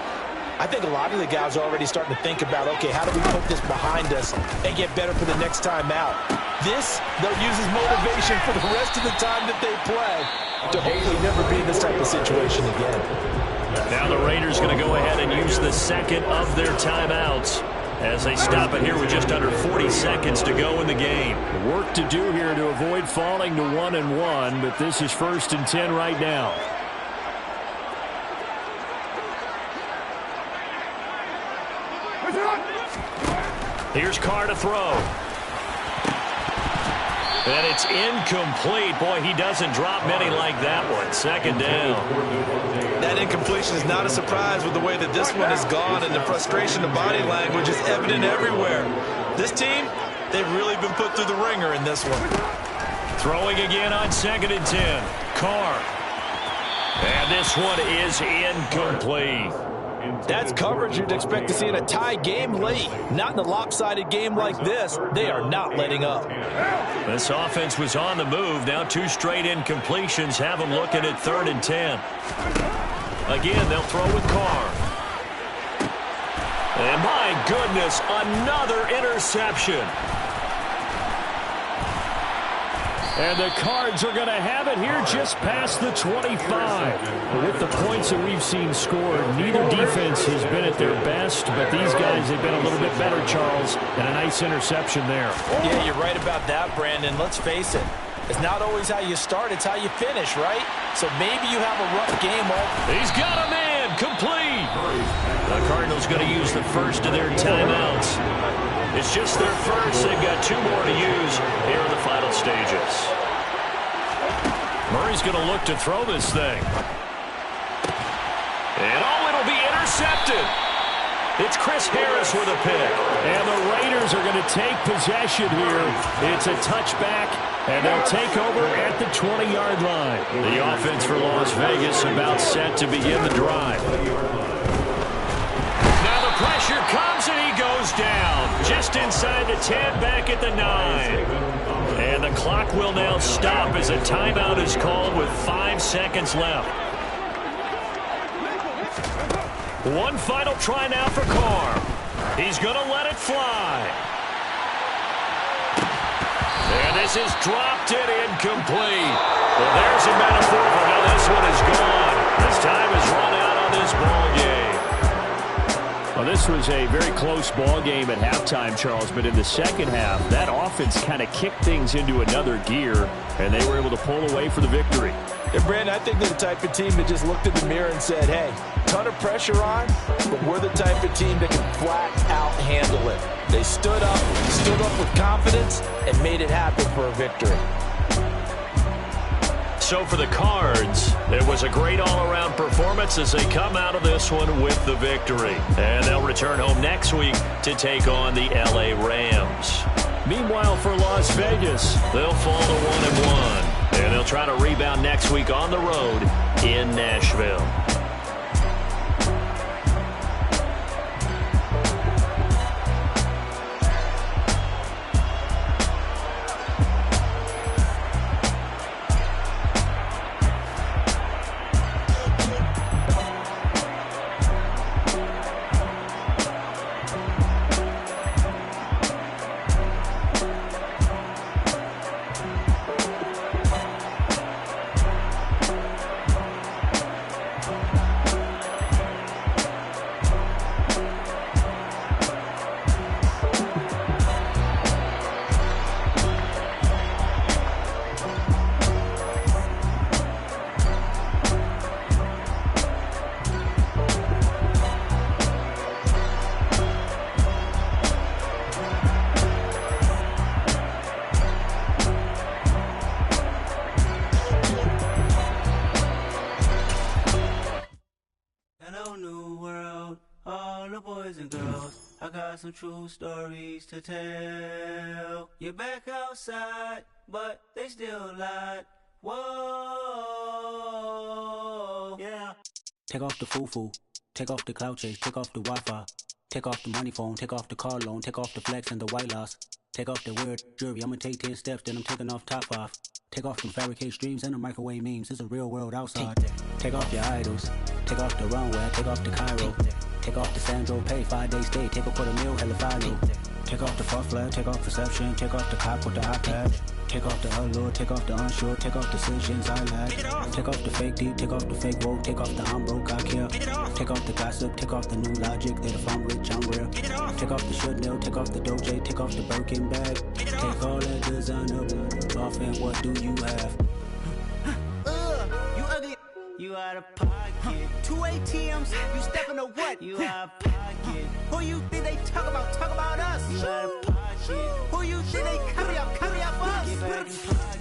I think a lot of the guys are already starting to think about, okay, how do we put this behind us and get better for the next time out? This, they'll use as motivation for the rest of the time that they play to hopefully never be in this type of situation again. Now the Raiders going to go ahead and use the 2nd of their timeouts as they stop it here with just under 40 seconds to go in the game. Work to do here to avoid falling to 1-1, but this is 1st and 10 right now. Here's Carr to throw. And it's incomplete. Boy, he doesn't drop many like that one. 2nd down. That incompletion is not a surprise with the way that this one has gone, and the frustration, the body language is evident everywhere. This team, they've really been put through the ringer in this one. Throwing again on 2nd and 10. Carr. And this one is incomplete. That's coverage you'd expect to see in a tie game late. Not in a lopsided game like this. They are not letting up. This offense was on the move. Now 2 straight incompletions have them looking at 3rd and 10. Again, they'll throw with Carr. And my goodness, another interception. And the Cards are going to have it here just past the 25. With the points that we've seen scored, neither defense has been at their best, but these guys have been a little bit better, Charles, and a nice interception there. Yeah, you're right about that, Brandon. Let's face it. It's not always how you start, it's how you finish, right? So maybe you have a rough game. He's got a man, complete. The Cardinals going to use the 1st of their timeouts. It's just their 1st. They've got 2 more to use here in the final stages. Murray's going to look to throw this thing. And it'll be intercepted. It's Chris Harris with a pick. And the Raiders are going to take possession here. It's a touchback, and they'll take over at the 20-yard line. The offense for Las Vegas about set to begin the drive. Now the pressure comes, and he goes down. Just inside the 10, back at the 9. And the clock will now stop as a timeout is called with 5 seconds left. One final try now for Carr. He's going to let it fly. And this is dropped it incomplete. Well, there's a metaphor for how this one is gone. This time is run out on this ball game. Well, this was a very close ball game at halftime, Charles, but in the second half, that offense kind of kicked things into another gear, and they were able to pull away for the victory. And, Brandon, I think they're the type of team that just looked in the mirror and said, hey, ton of pressure on, but we're the type of team that can flat out handle it. They stood up with confidence, and made it happen for a victory. So for the Cards, it was a great all-around performance as they come out of this one with the victory. And they'll return home next week to take on the LA Rams. Meanwhile, for Las Vegas, they'll fall to 1-1. And they'll try to rebound next week on the road in Nashville. Some true stories to tell. You're back outside, but they still lied. Whoa, yeah. Take off the foo-foo, take off the cloud chase, take off the Wi-Fi, take off the money phone, take off the car loan, take off the flex and the white loss, take off the weird jewelry. I'ma take 10 steps, then I'm taking off top 5. Take off them fabricate streams and the microwave memes. It's a real world outside. Take off your idols, take off the runway, take off the Cairo. Take off the Sandro pay, 5-day stay, take a $250,000, hella final. Take off the fuck flag, take off perception, take off the cop with the iPad. Take off the allure, take off the unsure, take off decisions I lack. Take off the fake deep, take off the fake woke, take off the I'm broke, I care. Take off the gossip, take off the new logic, that if I'm rich, I'm real. Take off the Chanel, take off the Doja, take off the Birkin bag. Take all that designer off and what do you have? You ugly. You out of pocket. 2 ATMs, you stepping or what? You out of pocket. Who you think they talk about? Talk about us. You out of pocket. Who you think they carry up us?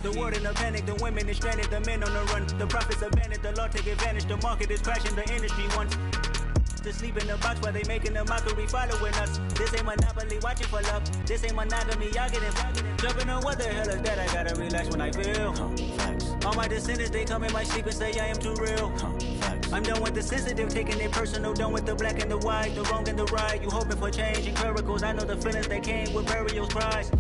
The world in a panic, the women is stranded, the men on the run. The profits abandoned, the law take advantage, the market is crashing, the industry wants to sleep in the box while they making a mockery following us. This ain't Monopoly, watching for love. This ain't monogamy, y'all getting jumping on what the hell is that? I gotta relax when I feel. All my descendants, they come in my sleep and say I am too real. I'm done with the sensitive, taking it personal. Done with the black and the white, the wrong and the right. You hoping for change and miracles. I know the feelings that came with burial cries.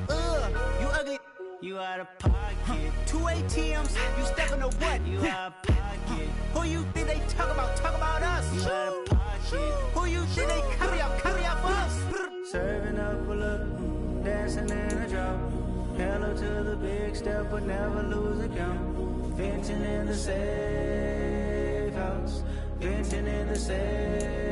You ugly. You out of pocket. 2 ATMs, you stepping or what? You out of pocket. Who you think they talk about? Talk about us. You out of pocket. Who you think they carry up us? Serving up a look, dancing in a drop. Hello to the big step, but never lose a count. Venting in the safe house. Venting in the safe.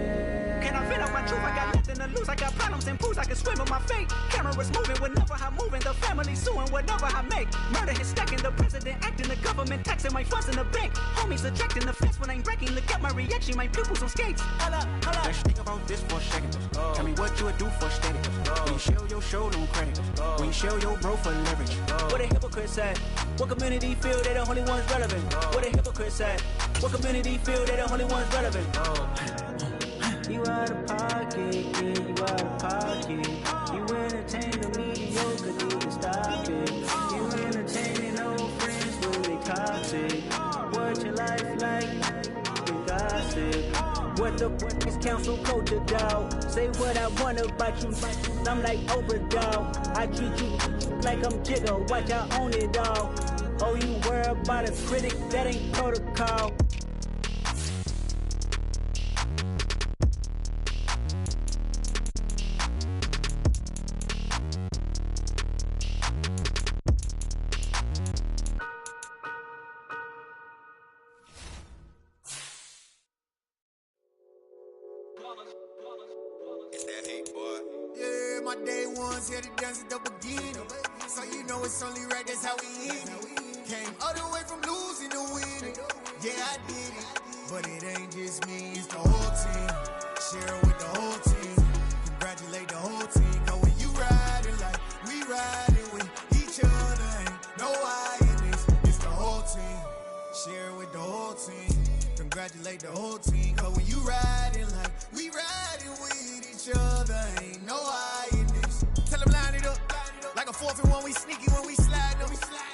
Can I feel out my truth? I got nothing to lose. I got problems and pools. I can swim in my fate. Cameras moving whenever I'm moving. The family suing whatever I make. Murder is stacking. The president acting. The government taxing my funds in the bank. Homies subtracting the fence when I'm breaking. Look at my reaction. My pupils on skates. Holla. Let's think about this for a second. Tell me what you would do for status. When you show your show, don't credit. When you show your bro for leverage. What a hypocrite said. What community feel they the only ones relevant? What a hypocrite said. What community feel they the only ones relevant? You out of pocket, yeah, you out of pocket. You entertain the mediocre, need to stop it. You entertaining old friends when they toxic. What your life like? You gossip. What the is council culture, dog? Say what I want about you. I'm like Oprah, dog. I treat you like I'm Jigga. Watch I own it all. Oh, you worry about a critic? That ain't protocol. Day ones here to dance at the beginning. So you know it's only right, that's how we eat it. Came all the way from losing to winning. Yeah, I did it. But it ain't just me, it's the whole team. Share it with the whole team. Congratulate the whole team. Cause when you riding like we riding with each other, ain't no I in this. It's the whole team. Share it with the whole team. Congratulate the whole team. Cause when you riding like we riding with each other, ain't no I in this. Tell them line it up. Like a 4th and 1, we sneaky when we slide up.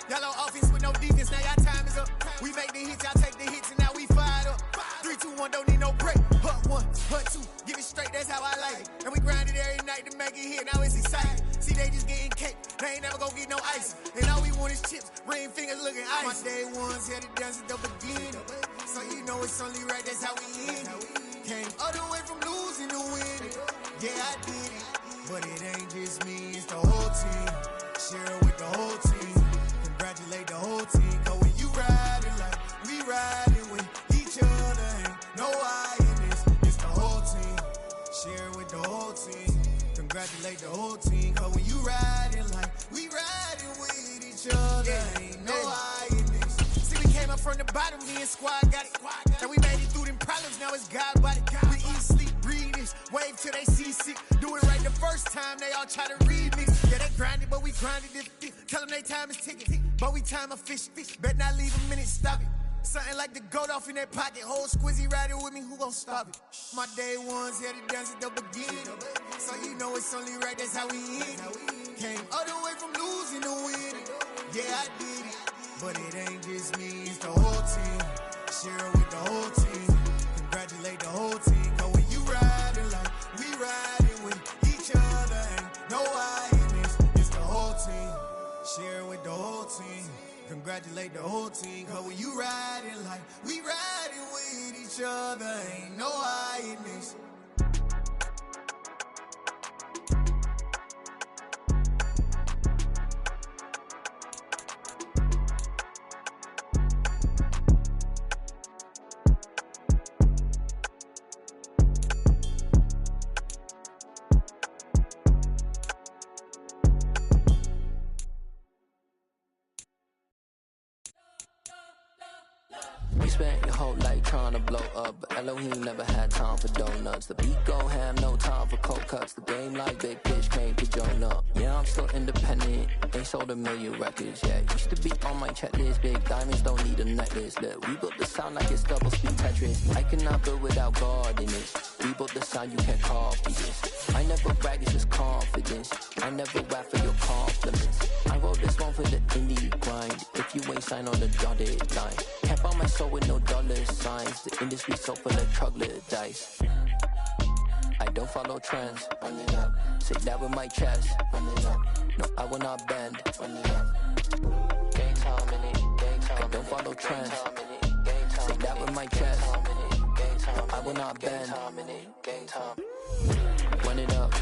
Y'all on offense with no defense, now y'all time is up. We make the hits, y'all take the hits, and now we fired up. 3, 2, 1, don't need no break. Hut 1, hut 2, give it straight, that's how I like it. And we grind it every night to make it hit, now it's exciting. See, they just getting cake, they ain't never gonna get no ice. And all we want is chips, ring fingers looking ice. My day ones had to dance at the beginning. So you know it's only right, that's how we end it. Came all the way from losing to winning. Yeah, I did it. But it ain't just me, it's the whole team. Share it with the whole team. Congratulate the whole team. Cause when you riding like we riding with each other, ain't no I in this. It's the whole team. Share it with the whole team. Congratulate the whole team. Cause when you riding like we riding with each other, ain't no I in this. See, we came up from the bottom, me and squad got it. And we made it through them problems, now it's God body. We eat, sleep, breathe this, wave till they see sick. Do it right the first time, they all try to remix. Yeah, they grinded, but we grinded it. Tell them they time is ticking, but we time a fish. Bet not leave a minute, stop it. Something like the goat off in that pocket. Whole squizzy riding with me, who gon' stop it? My day ones had to dance at the beginning. So you know it's only right, that's how we end it. Came all the way from losing to winning. Yeah, I did it. But it ain't just me, it's the whole team. Share it with the whole team. Congratulate the whole team. Cause when you riding like we riding with each other, ain't no I in this. It's the whole team. Share it with the whole team. Congratulate the whole team. Cause when you riding like we riding with each other, ain't no I in this. Spent your whole life trying to blow up, but Elohim never had time for donuts. The beat go ham, no time for cold cuts. The game like big pitch came to join up. Yeah, I'm still independent, ain't sold a million records yet. Used to be on my checklist, big diamonds don't need a necklace. Look, we built the sound like it's double speed Tetris. I cannot build without God in this. We built the sound, you can't copy this. I never brag, it's just confidence. I never rap for your compliments. I wrote this one for the indie grind. If you ain't signed on the dotted line, can't buy my soul with no dollar signs. The industry so full of troglodytes. I don't follow trends. Run it up. Say that with my chest. Run it up. No, I will not bend. Run it up. Game time in it. Game time. I don't follow trends. Say that with my chest. No, I will not bend. Game time. Run it up.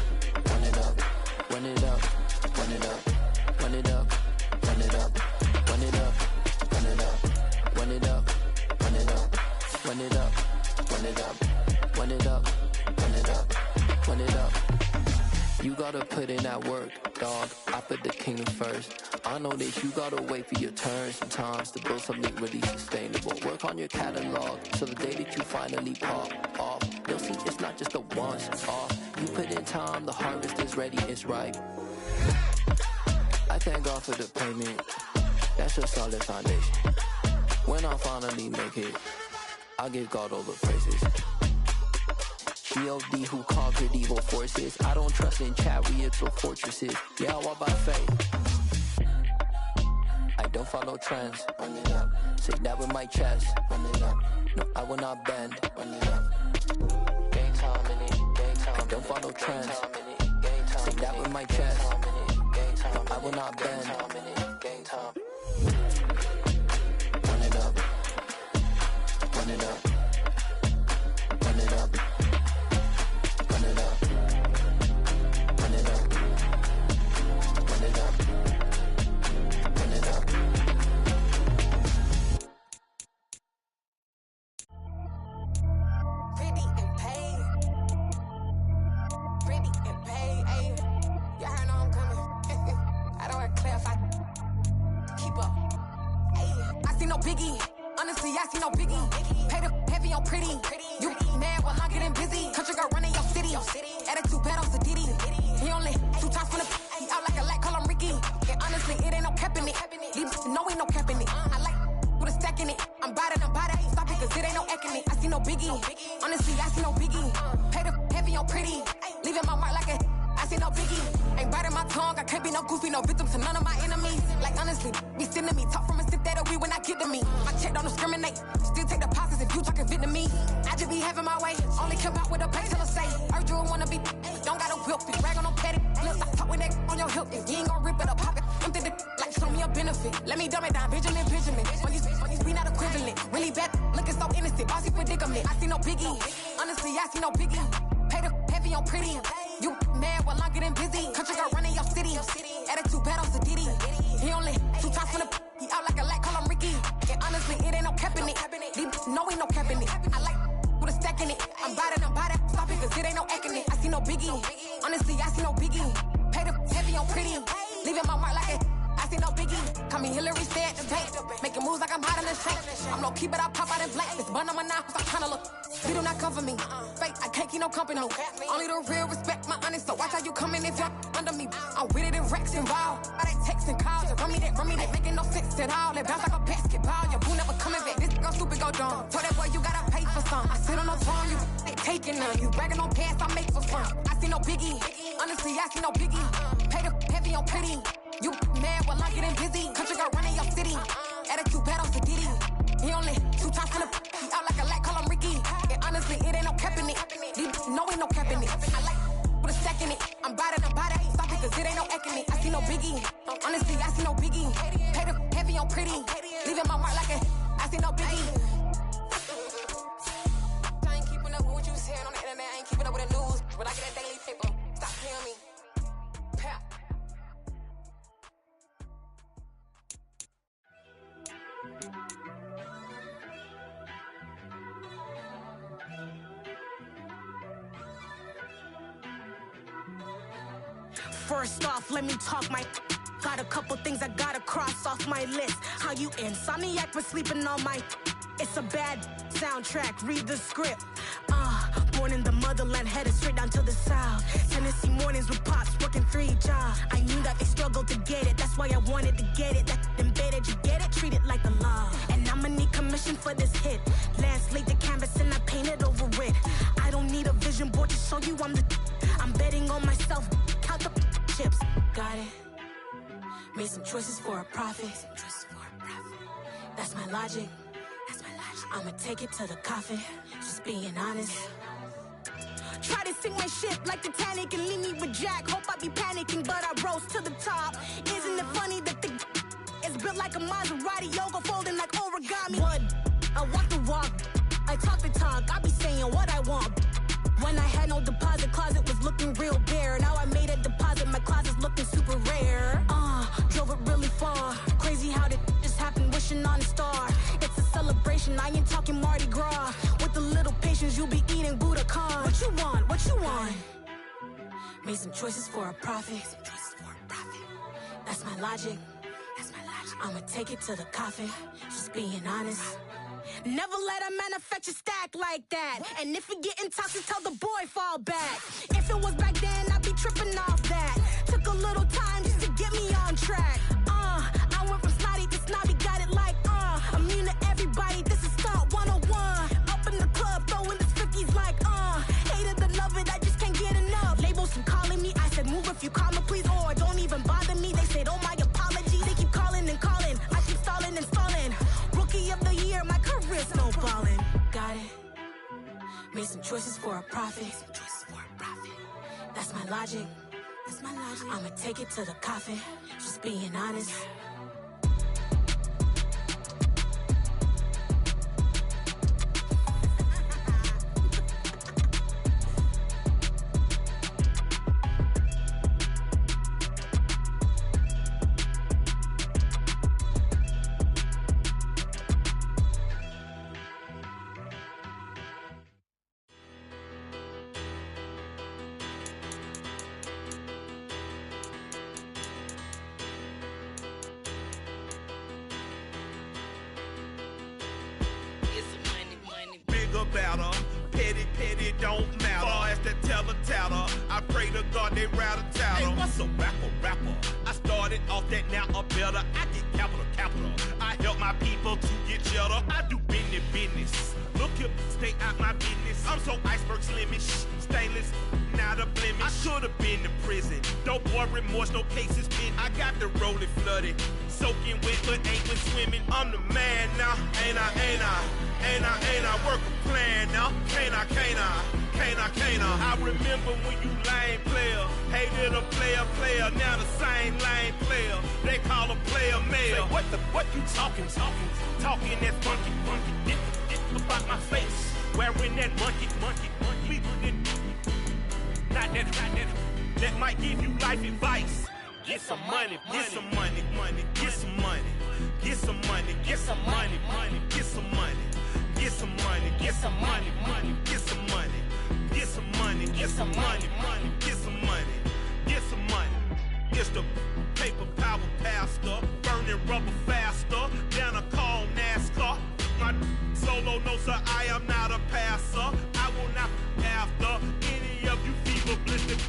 Run it up. Run it up. Run it up. Run it up. Run it up. Run it up. Run it up. Run it up. Run it up. Run it up. Run it up. Run it up. Run it up. Run it up. You gotta put in that work, dog. I put the kingdom first. I know that you gotta wait for your turn sometimes to build something really sustainable. Work on your catalog so the day that you finally pop off, you'll see it's not just a once off. You put in time, the harvest is ready, it's ripe. I thank God for the payment. That's a solid foundation. When I finally make it, I'll give God all the praises. G.O.D. who conquered evil forces. I don't trust in chariots or fortresses. Yeah, I walk by faith. I don't follow trends. Run it up. Say that with my chest. Run it up. No, I will not bend. Run it up. Game time in it. Game time. I don't follow trends. Say that with my chest. No, I will not bend. Game time. Run it up. Run it up. Run it up. Run it up. Run it up. Run it up. Run it up. Pretty and paid. Pretty and paid. Ayy. Y'all heard I'm coming. I don't want to clarify. Keep up. Ayy. I see no biggie. Honestly, I see no biggie. Pay the heavy heavy on pretty. You mad while I'm getting busy. Country girl running your city. Attitude bad on Diddy. He only 2 times from the he out like a light, call him Ricky. And honestly, it ain't no cap in it. These no ain't no cap in it. I like with a stack in it. I'm bad. Stop it, cause it ain't no acting it. I see no biggie. Honestly, I see no biggie. Pay the heavy on pretty. Leaving my mark like a I see no biggie. Ain't biting my tongue. I can't be no goofy, no victim to none of my enemies. Like honestly, be sending me talk from a sip that'll be when I get to me. My check don't discriminate. Still take deposits if you talking Vietnamese. I just be having my way. Only come out with a pay till I say. Urge you wanna be. Don't got no whip. Rag on no petty. Look, I talk with that on your hip. You ain't gon' rip it up. Pop it. Empty the like show me a benefit. Let me dumb it down. Benjamin. When you be not equivalent. Really bad. Looking so innocent. Bossy predicament. I see no biggie. Honestly, I see no biggie. Pay the heavy on pretty. You mad while I'm getting busy. Country girl running your city. Attitude bad on Diddy. He only 2 times from the he out like a light, call him Ricky. And honestly, it ain't no cap in it. These no ain't no cap in it. I like with a stack in it. I'm bad. Stop it, cause it ain't no acting it. I see no biggie. Honestly, I see no biggie. Pay the heavy on pretty. Leaving my mark like it. I see no biggie. Call me Hillary, stay at the bank. Making moves like I'm hot in the shank. I'm low key, but I pop out in blank. This bun on my knife, I'm trying to look. You do not cover me. Fake, I can't keep no company. Only the real respect my honest. So watch how you coming if you're under me. I'm with it in Rex involved. I they texting calls. You run me that, making no sense at all. They bounce like a basketball. Your boo never coming back. This go stupid, go dumb. Told that boy you gotta pay for some. I sit on no throne, you they taking none. You bragging on pants, I make for fun. I see no biggie. Honestly, I see no biggie. Pay the heavy on pretty. You mad while I'm getting busy. Country girl running your city. Attitude bad on Diddy. He only 2 times from the he out like a light, call him Ricky. And honestly, it ain't no cap in it. No ain't no cap in it. I like with a stack in it. I'm bad. Stop it, cause it ain't no acting it. I see no biggie. Honestly, I see no biggie. Pay the heavy on pretty. Leaving my mark like a I see no biggie. I ain't keeping up with what you saying on the internet. I ain't keeping up with the news. When I get that daily paper, stop paying me. Pap. First off, let me talk my got a couple things I gotta cross off my list. How you insomniac for sleeping on my it's a bad soundtrack, read the script. Born in the motherland, headed straight down to the south. Tennessee mornings with pops, working 3 jobs. I knew that they struggled to get it, that's why I wanted to get it. That embedded, you get it, treat it like a law. And I'ma need commission for this hit. Last laid the canvas and I painted over it. I don't need a vision board to show you I'm betting on myself, count the chips. Got it. Made some choices for a profit. That's my logic. I'ma take it to the coffin. Just being honest. Try to sink my ship like Titanic and leave me with Jack. Hope I be panicking, but I rose to the top. Isn't it funny that the is built like a Maserati, yoga folding like origami? What? I walk the walk, I talk the talk. I be saying what I want. When I had no deposit, closet was looking real bare. Now I made a deposit, my closet's looking super rare. Drove it really far. Crazy how did just happen, wishing on a star. It's a celebration, I ain't talking Mardi Gras. With a little patience, you'll be eating Budokan. What you want? What you want? Made some choices for a profit. That's my logic. I'ma take it to the coffin. Just being honest. Never let a manufacture stack like that. And if it getting toxic, tell the boy fall back. If it was back then, I'd be tripping off that. Took a little time just to get me on track. I went from snotty to snobby, got it like immune to everybody, this is Stunt 101. Up in the club, throwing the cookies like hate it or love it, I just can't get enough. Labels keep calling me, I said move if you call me please, or don't even bother me. They said oh my apologies, they keep calling and calling. I keep stalling and stalling. Rookie of the year, my career snowballing. Got it. Made some choices for a profit. That's my logic. I'ma take it to the coffin. Just being honest. petty don't matter. Far as the tatter, I pray to God they rattle tattle. Hey, what's a rapper? I started off that, now I'm better. I get capital. I help my people to get cheddar. I do business. Look here, stay out my business. I'm so iceberg slimish, stainless, not a blemish. I should have been to prison. Don't boy remorse, no cases pinned. I got the rolling flooded, soaking wet, but ain't been swimming. I'm the man now, ain't I? Work a plan now, can't I? I remember when you lame player, hated a player, now the same lame player. They call a player mayor. Say, what you talking that funky, about my face, wearing that monkey. Not that, that might give you life advice. Get some money, get some money, get some money, get some money, get some money, get some money, get some money, get some money, get some money, get some money, get some money, get some money, get some money. It's the paper power pastor, burning rubber faster, down a call NASCAR. My solo notes are I am not a passer. I will not be after any of you fever blistered.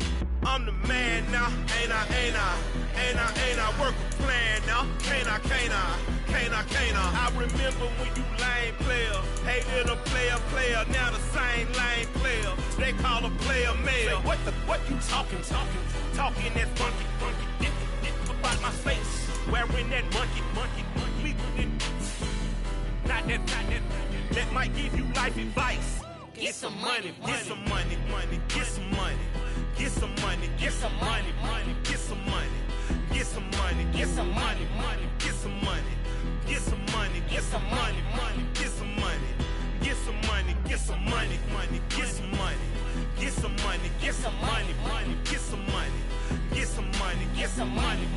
I'm the man now, ain't I? Work a plan now, can't I? I remember when you lame player, hated a player, now the same lame player. They call a player mayor. Say, what you talking that funky, about my face, wearing that monkey. Not that, that might give you life advice. Get some money, get some money, get some money. Get some money, get some money, get some money, get some money, get some money, get some money, get some money, get some money, get some money, get some money, get some money, get some money, get some money, get some money, get some money, get some money, get some money,